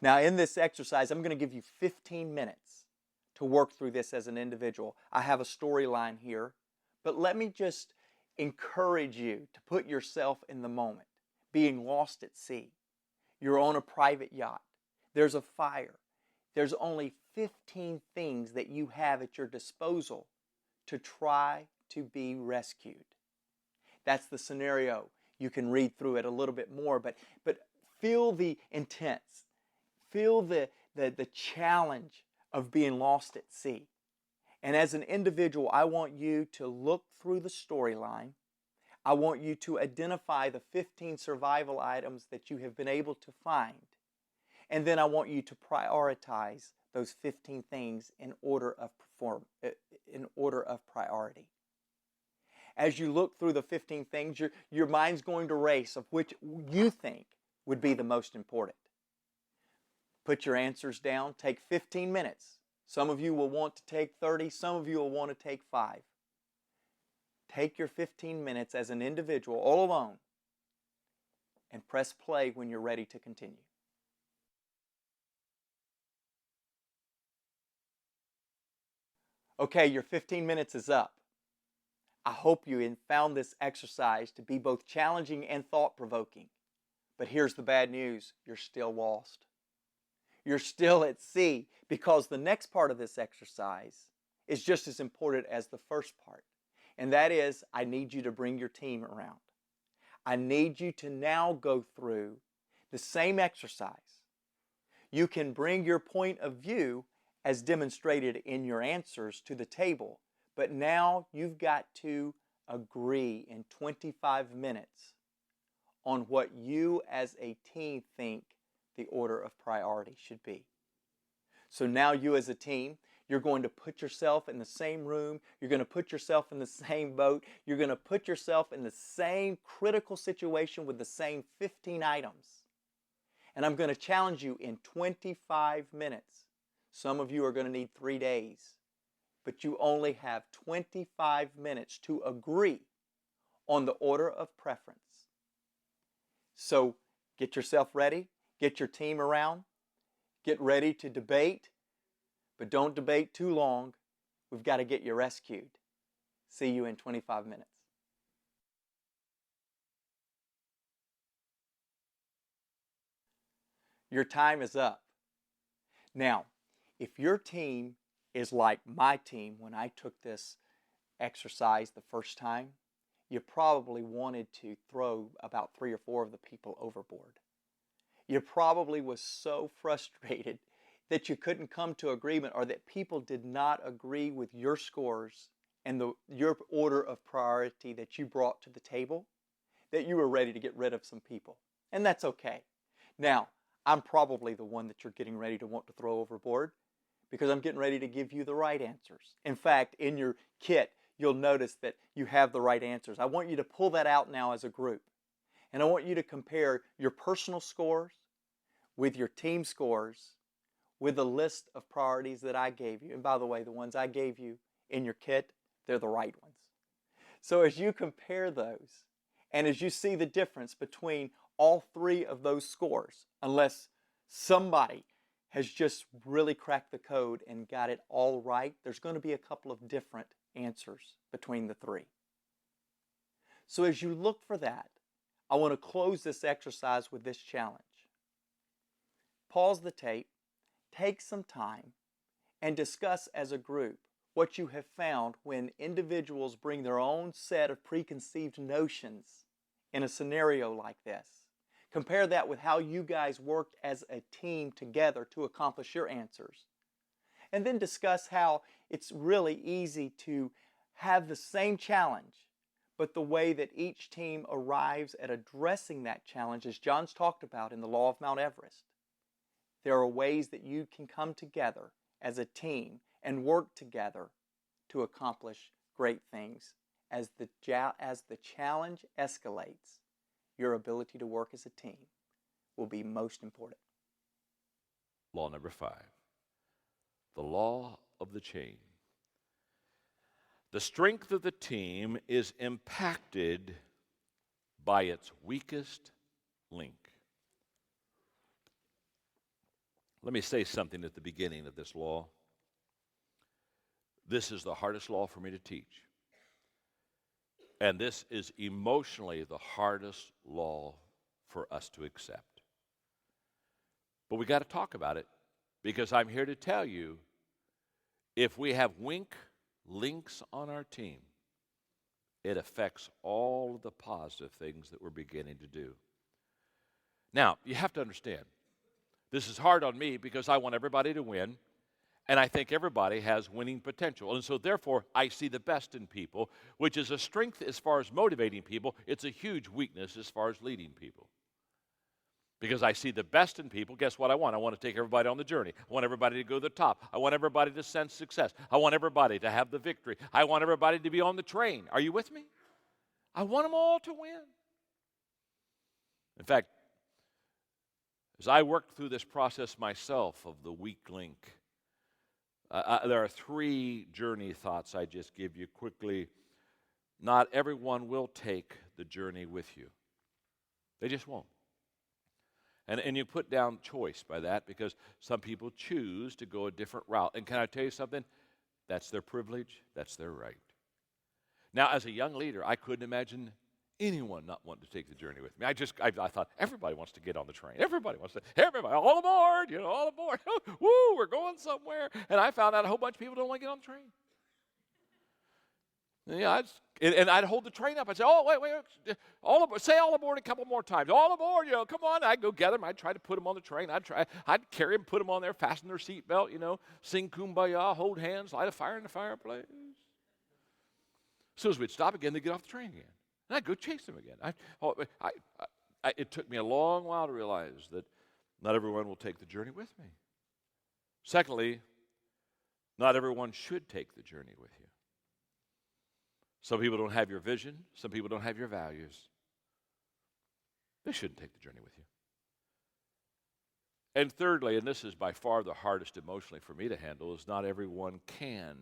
Now, in this exercise, I'm going to give you 15 minutes to work through this as an individual. I have a storyline here, but let me just encourage you to put yourself in the moment. Being lost at sea. You're on a private yacht. There's a fire. There's only 15 things that you have at your disposal to try to be rescued. That's the scenario. You can read through it a little bit more, but feel the intense. Feel the challenge of being lost at sea. And as an individual, I want you to look through the storyline. I want you to identify the 15 survival items that you have been able to find. And then I want you to prioritize those 15 things in order of priority. As you look through the 15 things, your mind's going to race of which you think would be the most important. Put your answers down. Take 15 minutes. Some of you will want to take 30. Some of you will want to take 5. Take your 15 minutes as an individual, all alone, and press play when you're ready to continue. Okay, your 15 minutes is up. I hope you found this exercise to be both challenging and thought-provoking. But here's the bad news. You're still lost. You're still at sea, because the next part of this exercise is just as important as the first part. And that is, I need you to bring your team around. I need you to now go through the same exercise. You can bring your point of view as demonstrated in your answers to the table, but now you've got to agree in 25 minutes on what you as a team think the order of priority should be. So now you as a team, you're going to put yourself in the same room, you're going to put yourself in the same boat, you're going to put yourself in the same critical situation with the same 15 items. And I'm going to challenge you in 25 minutes. Some of you are going to need 3 days, but you only have 25 minutes to agree on the order of preference. So get yourself ready, get your team around, get ready to debate, but don't debate too long. We've got to get you rescued. See you in 25 minutes. Your time is up. Now, if your team is like my team when I took this exercise the first time, you probably wanted to throw about 3 or 4 of the people overboard. You probably was so frustrated that you couldn't come to agreement, or that people did not agree with your scores and your order of priority that you brought to the table, that you were ready to get rid of some people. And that's okay. Now, I'm probably the one that you're getting ready to want to throw overboard, because I'm getting ready to give you the right answers. In fact, in your kit, you'll notice that you have the right answers. I want you to pull that out now as a group. And I want you to compare your personal scores with your team scores with the list of priorities that I gave you. And by the way, the ones I gave you in your kit, they're the right ones. So as you compare those, and as you see the difference between all 3 of those scores, unless somebody has just really cracked the code and got it all right, there's going to be a couple of different answers between the 3. So as you look for that, I want to close this exercise with this challenge. Pause the tape, take some time, and discuss as a group what you have found when individuals bring their own set of preconceived notions in a scenario like this. Compare that with how you guys worked as a team together to accomplish your answers. And then discuss how it's really easy to have the same challenge, but the way that each team arrives at addressing that challenge, as John's talked about in the Law of Mount Everest. There are ways that you can come together as a team and work together to accomplish great things. As the challenge escalates, your ability to work as a team will be most important. Law number 5, the law of the chain. The strength of the team is impacted by its weakest link. Let me say something at the beginning of this law. This is the hardest law for me to teach. And this is emotionally the hardest law for us to accept. But we got to talk about it, because I'm here to tell you, if we have weak links on our team, it affects all of the positive things that we're beginning to do. Now, you have to understand, this is hard on me because I want everybody to win, and I think everybody has winning potential. And so therefore, I see the best in people, which is a strength as far as motivating people. It's a huge weakness as far as leading people. Because I see the best in people, guess what I want? I want to take everybody on the journey. I want everybody to go to the top. I want everybody to sense success. I want everybody to have the victory. I want everybody to be on the train. Are you with me? I want them all to win. In fact, as I worked through this process myself of the weak link, there are 3 journey thoughts I just give you quickly. Not everyone will take the journey with you. They just won't. And you put down choice by that, because some people choose to go a different route. And can I tell you something? That's their privilege. That's their right. Now, as a young leader, I couldn't imagine anyone not want to take the journey with me? I thought everybody wants to get on the train. Everybody, all aboard, all aboard. Woo, we're going somewhere. And I found out a whole bunch of people don't want to get on the train. Yeah, I'd hold the train up. I'd say, oh, wait, all aboard, say all aboard a couple more times. All aboard, come on. I'd go gather them. I'd try to put them on the train. I'd carry them, put them on there, fasten their seatbelt, sing Kumbaya, hold hands, light a fire in the fireplace. As soon as we'd stop again, they'd get off the train again. And I'd go chase them again. It took me a long while to realize that not everyone will take the journey with me. Secondly, not everyone should take the journey with you. Some people don't have your vision. Some people don't have your values. They shouldn't take the journey with you. And thirdly, and this is by far the hardest emotionally for me to handle, is not everyone can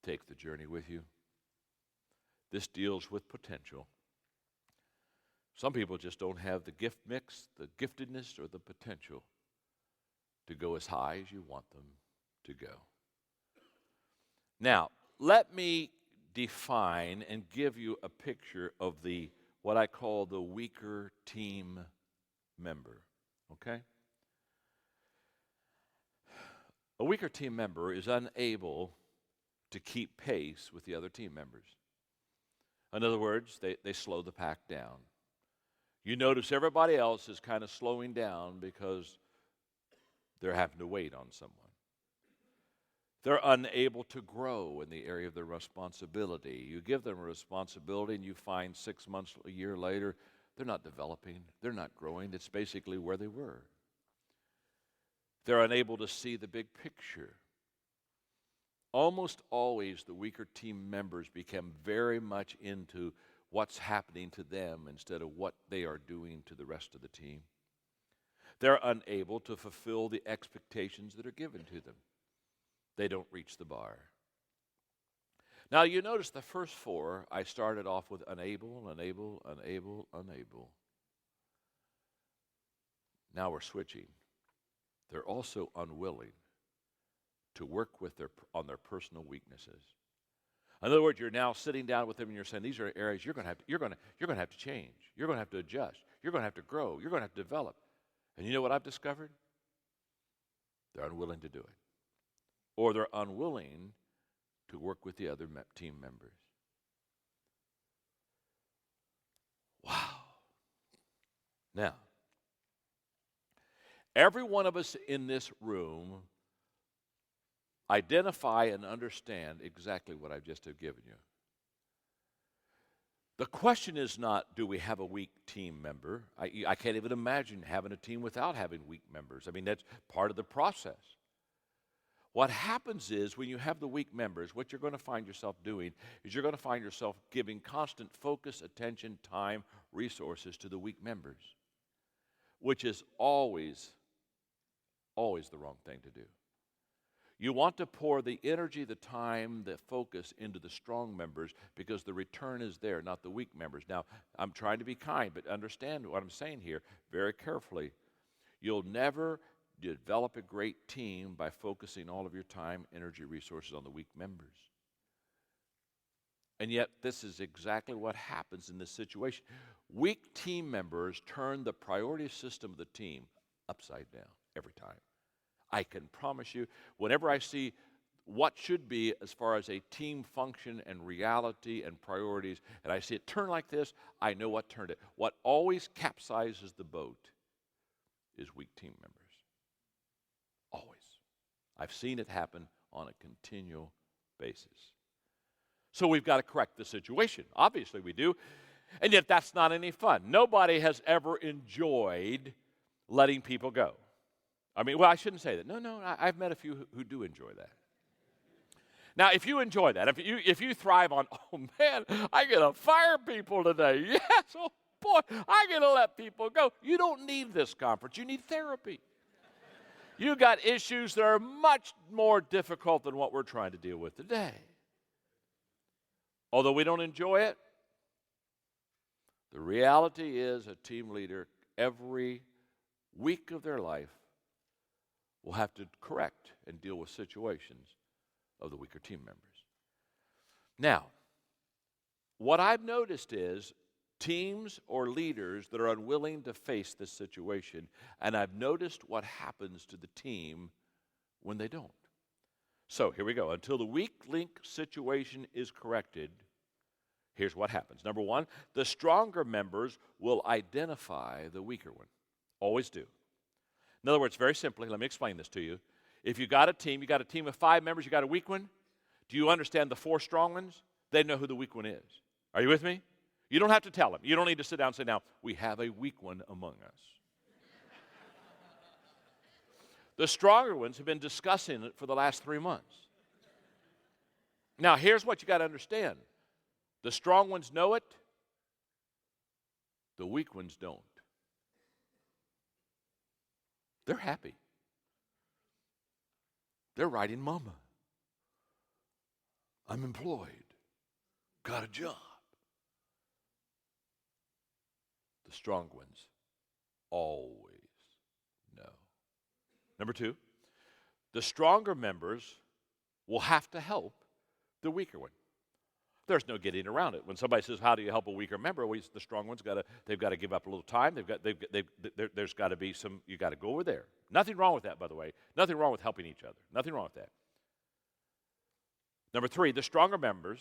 take the journey with you. This deals with potential. Some people just don't have the gift mix, the giftedness, or the potential to go as high as you want them to go. Now, let me define and give you a picture of what I call the weaker team member, okay? A weaker team member is unable to keep pace with the other team members. In other words, they slow the pack down. You notice everybody else is kind of slowing down because they're having to wait on someone. They're unable to grow in the area of their responsibility. You give them a responsibility and you find 6 months, a year later, they're not developing, they're not growing. It's basically where they were. They're unable to see the big picture. Almost always the weaker team members become very much into what's happening to them instead of what they are doing to the rest of the team. They're unable to fulfill the expectations that are given to them. They don't reach the bar. Now you notice the first four, I started off with unable. Now we're switching. They're also unwilling to work on their personal weaknesses. In other words, you're now sitting down with them and you're saying, these are areas you're going to have to change. You're going to have to adjust. You're going to have to grow. You're going to have to develop. And you know what I've discovered? They're unwilling to do it. Or they're unwilling to work with the other team members. Wow. Now, every one of us in this room identify and understand exactly what I've just have given you. The question is not, do we have a weak team member? I can't even imagine having a team without having weak members. I mean, that's part of the process. What happens is when you have the weak members, what you're going to find yourself doing is you're going to find yourself giving constant focus, attention, time, resources to the weak members, which is always the wrong thing to do. You want to pour the energy, the time, the focus into the strong members because the return is there, not the weak members. Now, I'm trying to be kind, but understand what I'm saying here very carefully. You'll never develop a great team by focusing all of your time, energy, resources on the weak members. And yet, this is exactly what happens in this situation. Weak team members turn the priority system of the team upside down every time. I can promise you, whenever I see what should be as far as a team function and reality and priorities, and I see it turn like this, I know what turned it. What always capsizes the boat is weak team members. Always. I've seen it happen on a continual basis. So we've got to correct the situation. Obviously we do. And yet that's not any fun. Nobody has ever enjoyed letting people go. I mean, well, I shouldn't say that. No, I've met a few who do enjoy that. Now, if you enjoy that, if you thrive on, oh man, I get to fire people today. Yes, oh boy, I get to let people go. You don't need this conference. You need therapy. You got issues that are much more difficult than what we're trying to deal with today. Although we don't enjoy it, the reality is a team leader every week of their life will have to correct and deal with situations of the weaker team members. Now, What I've noticed is teams or leaders that are unwilling to face this situation, and I've noticed what happens to the team when they don't. So here we go. Until the weak link situation is corrected, here's what happens. Number one, the stronger members will identify the weaker one. Always do. In other words, very simply, let me explain this to you. If you got a team of 5 members, you got a weak one. Do you understand the 4 strong ones? They know who the weak one is. Are you with me? You don't have to tell them. You don't need to sit down and say, now, we have a weak one among us. The stronger ones have been discussing it for the last 3 months. Now, here's what you got to understand. The strong ones know it. The weak ones don't. They're happy. They're writing mama. I'm employed. Got a job. The strong ones always know. Number 2, the stronger members will have to help the weaker one. There's no getting around it. When somebody says, "How do you help a weaker member?" Well, the strong one's they've got to give up a little time. There's got to be some. You got to go over there. Nothing wrong with that, by the way. Nothing wrong with helping each other. Nothing wrong with that. Number 3, the stronger members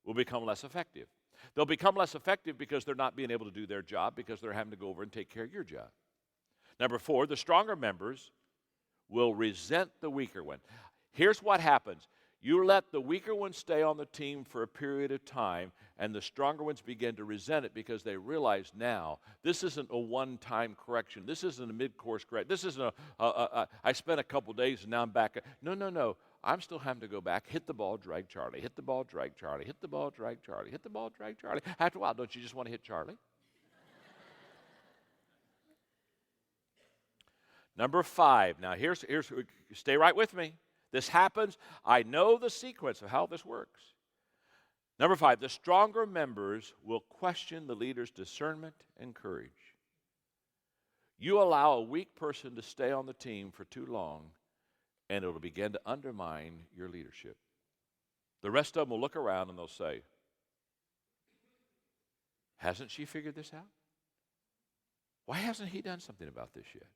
will become less effective. They'll become less effective because they're not being able to do their job because they're having to go over and take care of your job. Number 4, the stronger members will resent the weaker one. Here's what happens. You let the weaker ones stay on the team for a period of time, and the stronger ones begin to resent it because they realize now this isn't a one-time correction. This isn't a mid-course correction. This isn't I spent a couple days and now I'm back. No. I'm still having to go back, hit the ball, drag Charlie, hit the ball, drag Charlie, hit the ball, drag Charlie, hit the ball, drag Charlie. After a while, don't you just want to hit Charlie? Number 5. Now, here's stay right with me. This happens. I know the sequence of how this works. Number 5, the stronger members will question the leader's discernment and courage. You allow a weak person to stay on the team for too long, and it'll begin to undermine your leadership. The rest of them will look around and they'll say, hasn't she figured this out? Why hasn't he done something about this yet?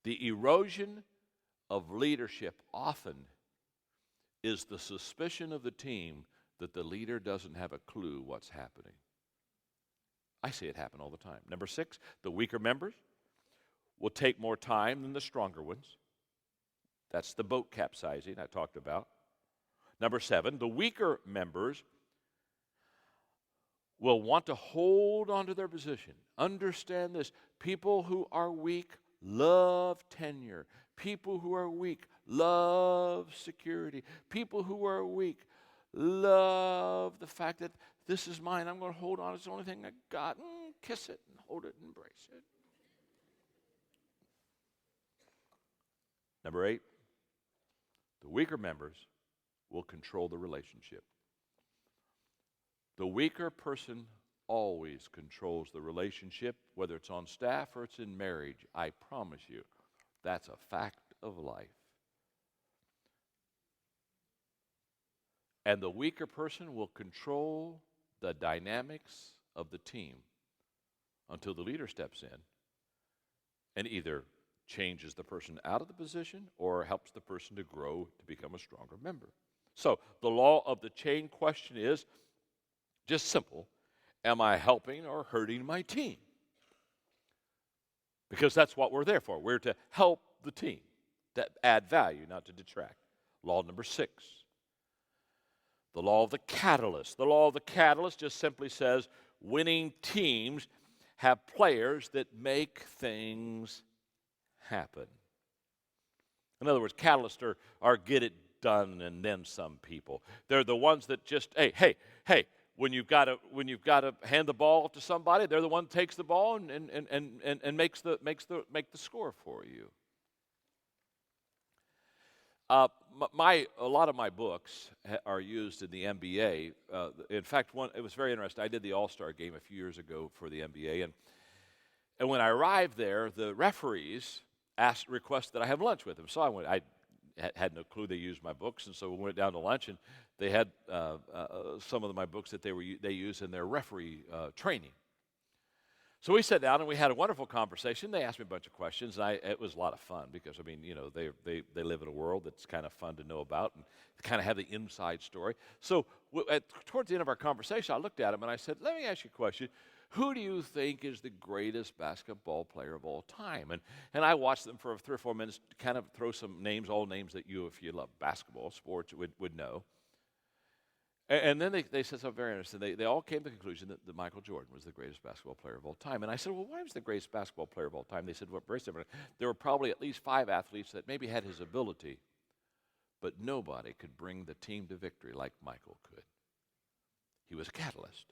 The erosion of leadership often is the suspicion of the team that the leader doesn't have a clue what's happening. I see it happen all the time. Number 6, the weaker members will take more time than the stronger ones. That's the boat capsizing I talked about. Number 7, the weaker members will want to hold on to their position. Understand this. People who are weak love tenure. People who are weak love security. People who are weak love the fact that this is mine. I'm going to hold on. It's the only thing I got. Kiss it and hold it and embrace it. Number 8, the weaker members will control the relationship. The weaker person always controls the relationship, whether it's on staff or it's in marriage. I promise you, that's a fact of life. And the weaker person will control the dynamics of the team until the leader steps in and either changes the person out of the position or helps the person to grow to become a stronger member. So the law of the chain question is just simple. Am I helping or hurting my team? Because that's what we're there for. We're to help the team, to add value, not to detract. Law number 6, the law of the catalyst. The law of the catalyst just simply says winning teams have players that make things happen. In other words, catalysts are get it done and then some people. They're the ones that just, hey, when you've got to hand the ball to somebody, they're the one that takes the ball and make the score for you. A lot of my books are used in the NBA. In fact, it was very interesting. I did the All-Star game a few years ago for the NBA, and when I arrived there, the referees requested that I have lunch with them. So I went. had no clue they used my books, and so we went down to lunch, and they had some of my books that they use in their referee training. So we sat down and we had a wonderful conversation. They asked me a bunch of questions, and it was a lot of fun because, I mean, they live in a world that's kind of fun to know about and kind of have the inside story. So towards the end of our conversation, I looked at them and I said, let me ask you a question. Who do you think is the greatest basketball player of all time? And I watched them for 3 or 4 minutes, kind of throw some names, all names that you, if you love basketball, sports, would know. And then they said something very interesting. They all came to the conclusion that Michael Jordan was the greatest basketball player of all time. And I said, well, why was the greatest basketball player of all time? They said, well, very similar. There were probably at least 5 athletes that maybe had his ability, but nobody could bring the team to victory like Michael could. He was a catalyst.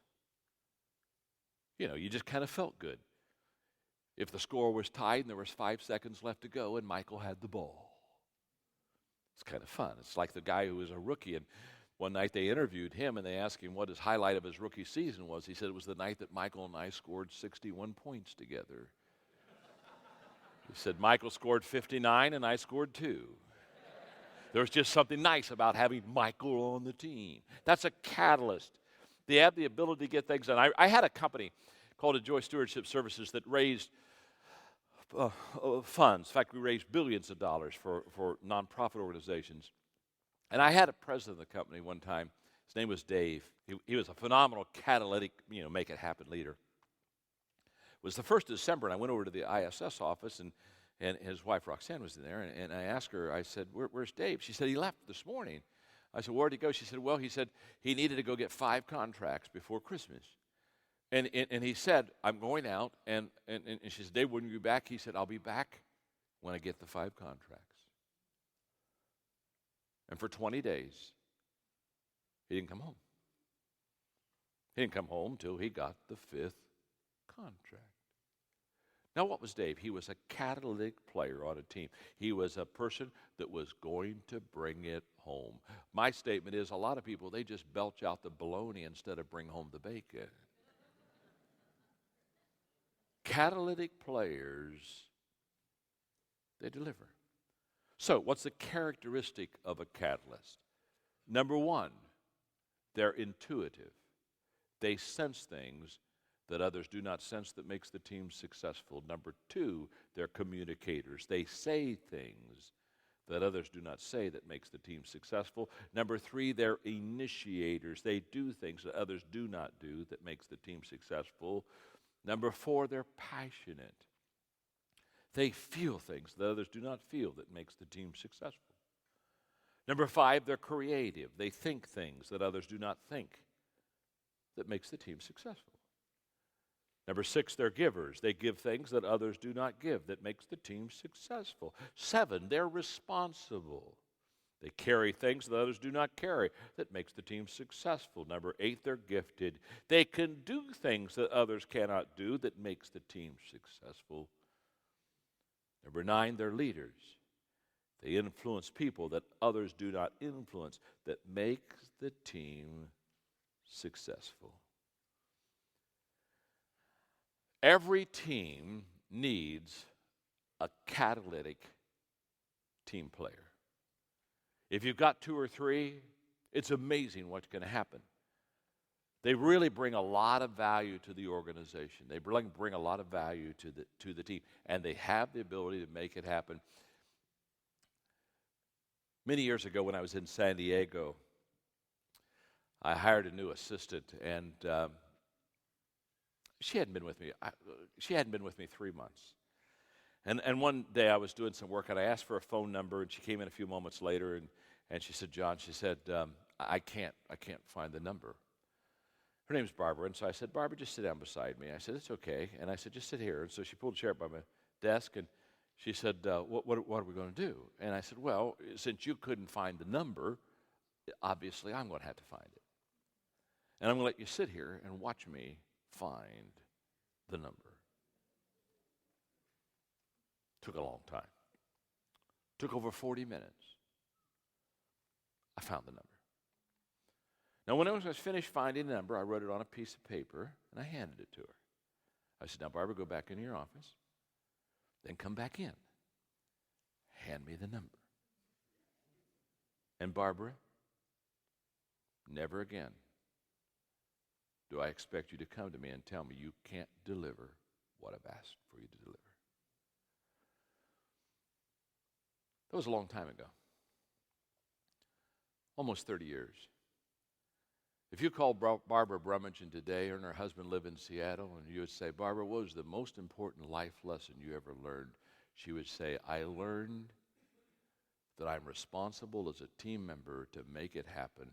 You just kind of felt good. If the score was tied and there was 5 seconds left to go and Michael had the ball. It's kind of fun. It's like the guy who was a rookie, and one night they interviewed him and they asked him what his highlight of his rookie season was. He said it was the night that Michael and I scored 61 points together. He said Michael scored 59 and I scored 2. There was just something nice about having Michael on the team. That's a catalyst. They have the ability to get things done. I had a company called Enjoy Stewardship Services that raised funds. In fact, we raised billions of dollars for nonprofit organizations. And I had a president of the company one time. His name was Dave. He was a phenomenal catalytic, make it happen leader. It was the 1st of December, and I went over to the ISS office, and his wife Roxanne was in there, and I asked her, I said, where's Dave? She said, he left this morning. I said, where'd he go? She said, well, he needed to go get 5 contracts before Christmas. And he said, I'm going out, and she said, Dave, when are you back? He said, I'll be back when I get the 5 contracts. And for 20 days, he didn't come home. He didn't come home till he got the 5th contract. Now, what was Dave? He was a catalytic player on a team. He was a person that was going to bring it home. My statement is a lot of people, they just belch out the bologna instead of bring home the bacon. Catalytic players, they deliver. So, what's the characteristic of a catalyst? Number 1, they're intuitive. They sense things that others do not sense that makes the team successful. Number 2, they're communicators. They say things that others do not say that makes the team successful. Number 3, they're initiators. They do things that others do not do that makes the team successful. Number 4, they're passionate. They feel things that others do not feel that makes the team successful. Number 5, they're creative. They think things that others do not think that makes the team successful. Number 6, they're givers. They give things that others do not give that makes the team successful. 7, they're responsible. They carry things that others do not carry that makes the team successful. Number 8, they're gifted. They can do things that others cannot do that makes the team successful. Number 9, they're leaders. They influence people that others do not influence that makes the team successful. Every team needs a catalytic team player. If you've got 2 or 3, it's amazing what's going to happen. They really bring a lot of value to the organization. They bring a lot of value to the team, and they have the ability to make it happen. Many years ago when I was in San Diego, I hired a new assistant, and she hadn't been with me 3 months. And one day I was doing some work, and I asked for a phone number, and she came in a few moments later, and she said, John, she said, I can't find the number. Her name's Barbara, and so I said, Barbara, just sit down beside me. I said, it's okay, and I said, just sit here. And so she pulled a chair up by my desk, and she said, what are we going to do? And I said, well, since you couldn't find the number, obviously I'm going to have to find it. And I'm going to let you sit here and watch me find the number. Took a long time. Took over 40 minutes. I found the number. Now, when I was finished finding the number, I wrote it on a piece of paper, and I handed it to her. I said, now, Barbara, go back into your office, then come back in. Hand me the number. And Barbara, never again do I expect you to come to me and tell me you can't deliver what I've asked for you to deliver. That was a long time ago. Almost 30 years. If you called Barbara Brummingen today, her and her husband live in Seattle, and you would say, Barbara, what was the most important life lesson you ever learned? She would say, I learned that I'm responsible as a team member to make it happen,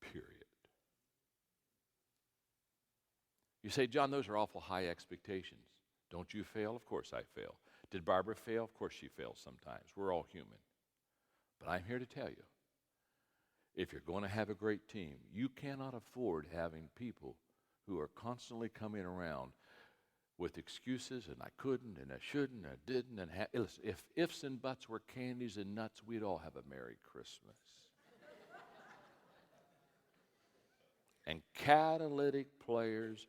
period. You say, John, those are awful high expectations. Don't you fail? Of course I fail. Did Barbara fail? Of course she fails sometimes. We're all human. But I'm here to tell you, if you're going to have a great team, you cannot afford having people who are constantly coming around with excuses, and I couldn't, and I shouldn't, and I didn't. And listen, if ifs and buts were candies and nuts, we'd all have a Merry Christmas. And catalytic players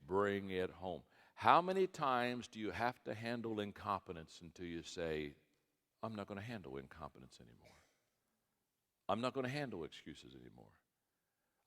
bring it home. How many times do you have to handle incompetence until you say, I'm not going to handle incompetence anymore? I'm not going to handle excuses anymore.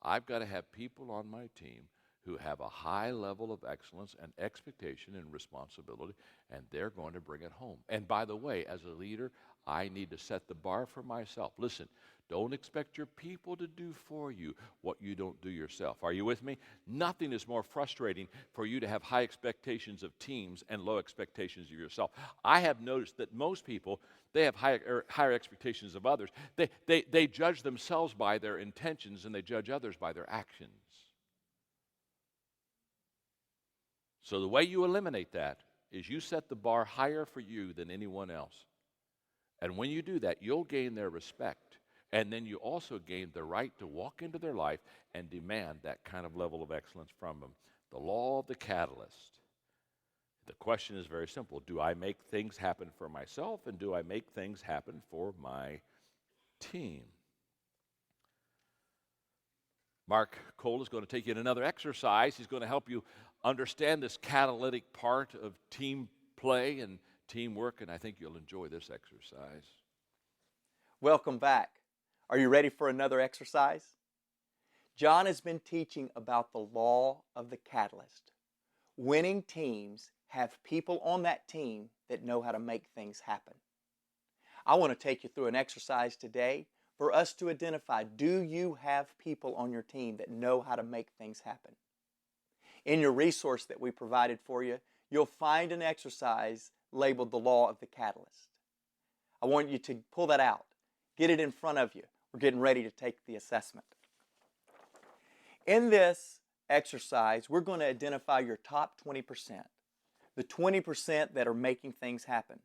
I've got to have people on my team who have a high level of excellence and expectation and responsibility, and they're going to bring it home. And by the way, as a leader, I need to set the bar for myself. Listen, don't expect your people to do for you what you don't do yourself. Are you with me? Nothing is more frustrating for you to have high expectations of teams and low expectations of yourself. I have noticed that most people, they have higher expectations of others. They judge themselves by their intentions, and they judge others by their actions. So the way you eliminate that is you set the bar higher for you than anyone else. And when you do that, you'll gain their respect. And then you also gain the right to walk into their life and demand that kind of level of excellence from them. The law of the catalyst. The question is very simple. Do I make things happen for myself, and do I make things happen for my team? Mark Cole is going to take you in another exercise. He's going to help you understand this catalytic part of team play and teamwork, and I think you'll enjoy this exercise. Welcome back. Are you ready for another exercise? John has been teaching about the law of the catalyst. Winning teams have people on that team that know how to make things happen. I want to take you through an exercise today for us to identify, do you have people on your team that know how to make things happen? In your resource that we provided for you, you'll find an exercise labeled the law of the catalyst. I want you to pull that out. Get it in front of you. We're getting ready to take the assessment. In this exercise, we're going to identify your top 20%, the 20% that are making things happen.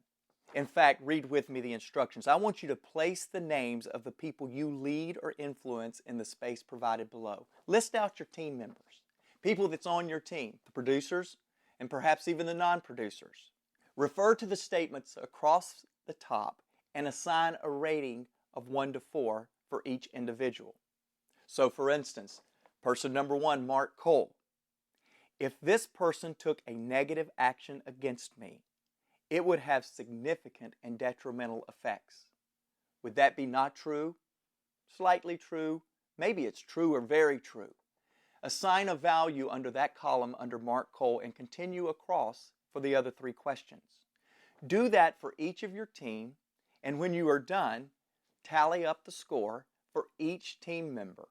In fact, read with me the instructions. I want you to place the names of the people you lead or influence in the space provided below. List out your team members, people that's on your team, the producers, and perhaps even the non-producers. Refer to the statements across the top and assign a rating of 1 to 4 for each individual. So for instance, person number 1, Mark Cole. If this person took a negative action against me, it would have significant and detrimental effects. Would that be not true? Slightly true? Maybe it's true or very true. Assign a value under that column under Mark Cole and continue across for the other 3 questions. Do that for each of your team, and when you are done, tally up the score for each team member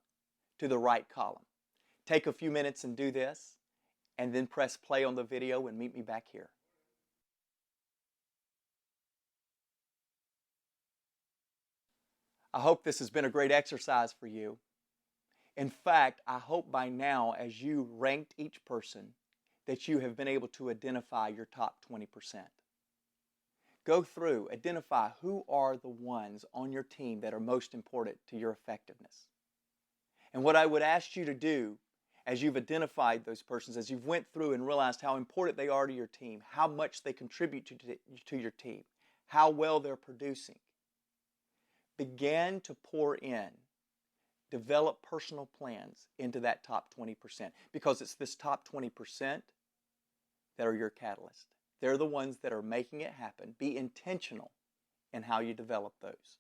to the right column. Take a few minutes and do this, and then press play on the video and meet me back here. I hope this has been a great exercise for you. In fact, I hope by now, as you ranked each person, that you have been able to identify your top 20%. Go through, identify who are the ones on your team that are most important to your effectiveness. And what I would ask you to do, as you've identified those persons, as you've went through and realized how important they are to your team, how much they contribute to your team, how well they're producing, begin to pour in, develop personal plans into that top 20%, because it's this top 20% that are your catalyst. They're the ones that are making it happen. Be intentional in how you develop those.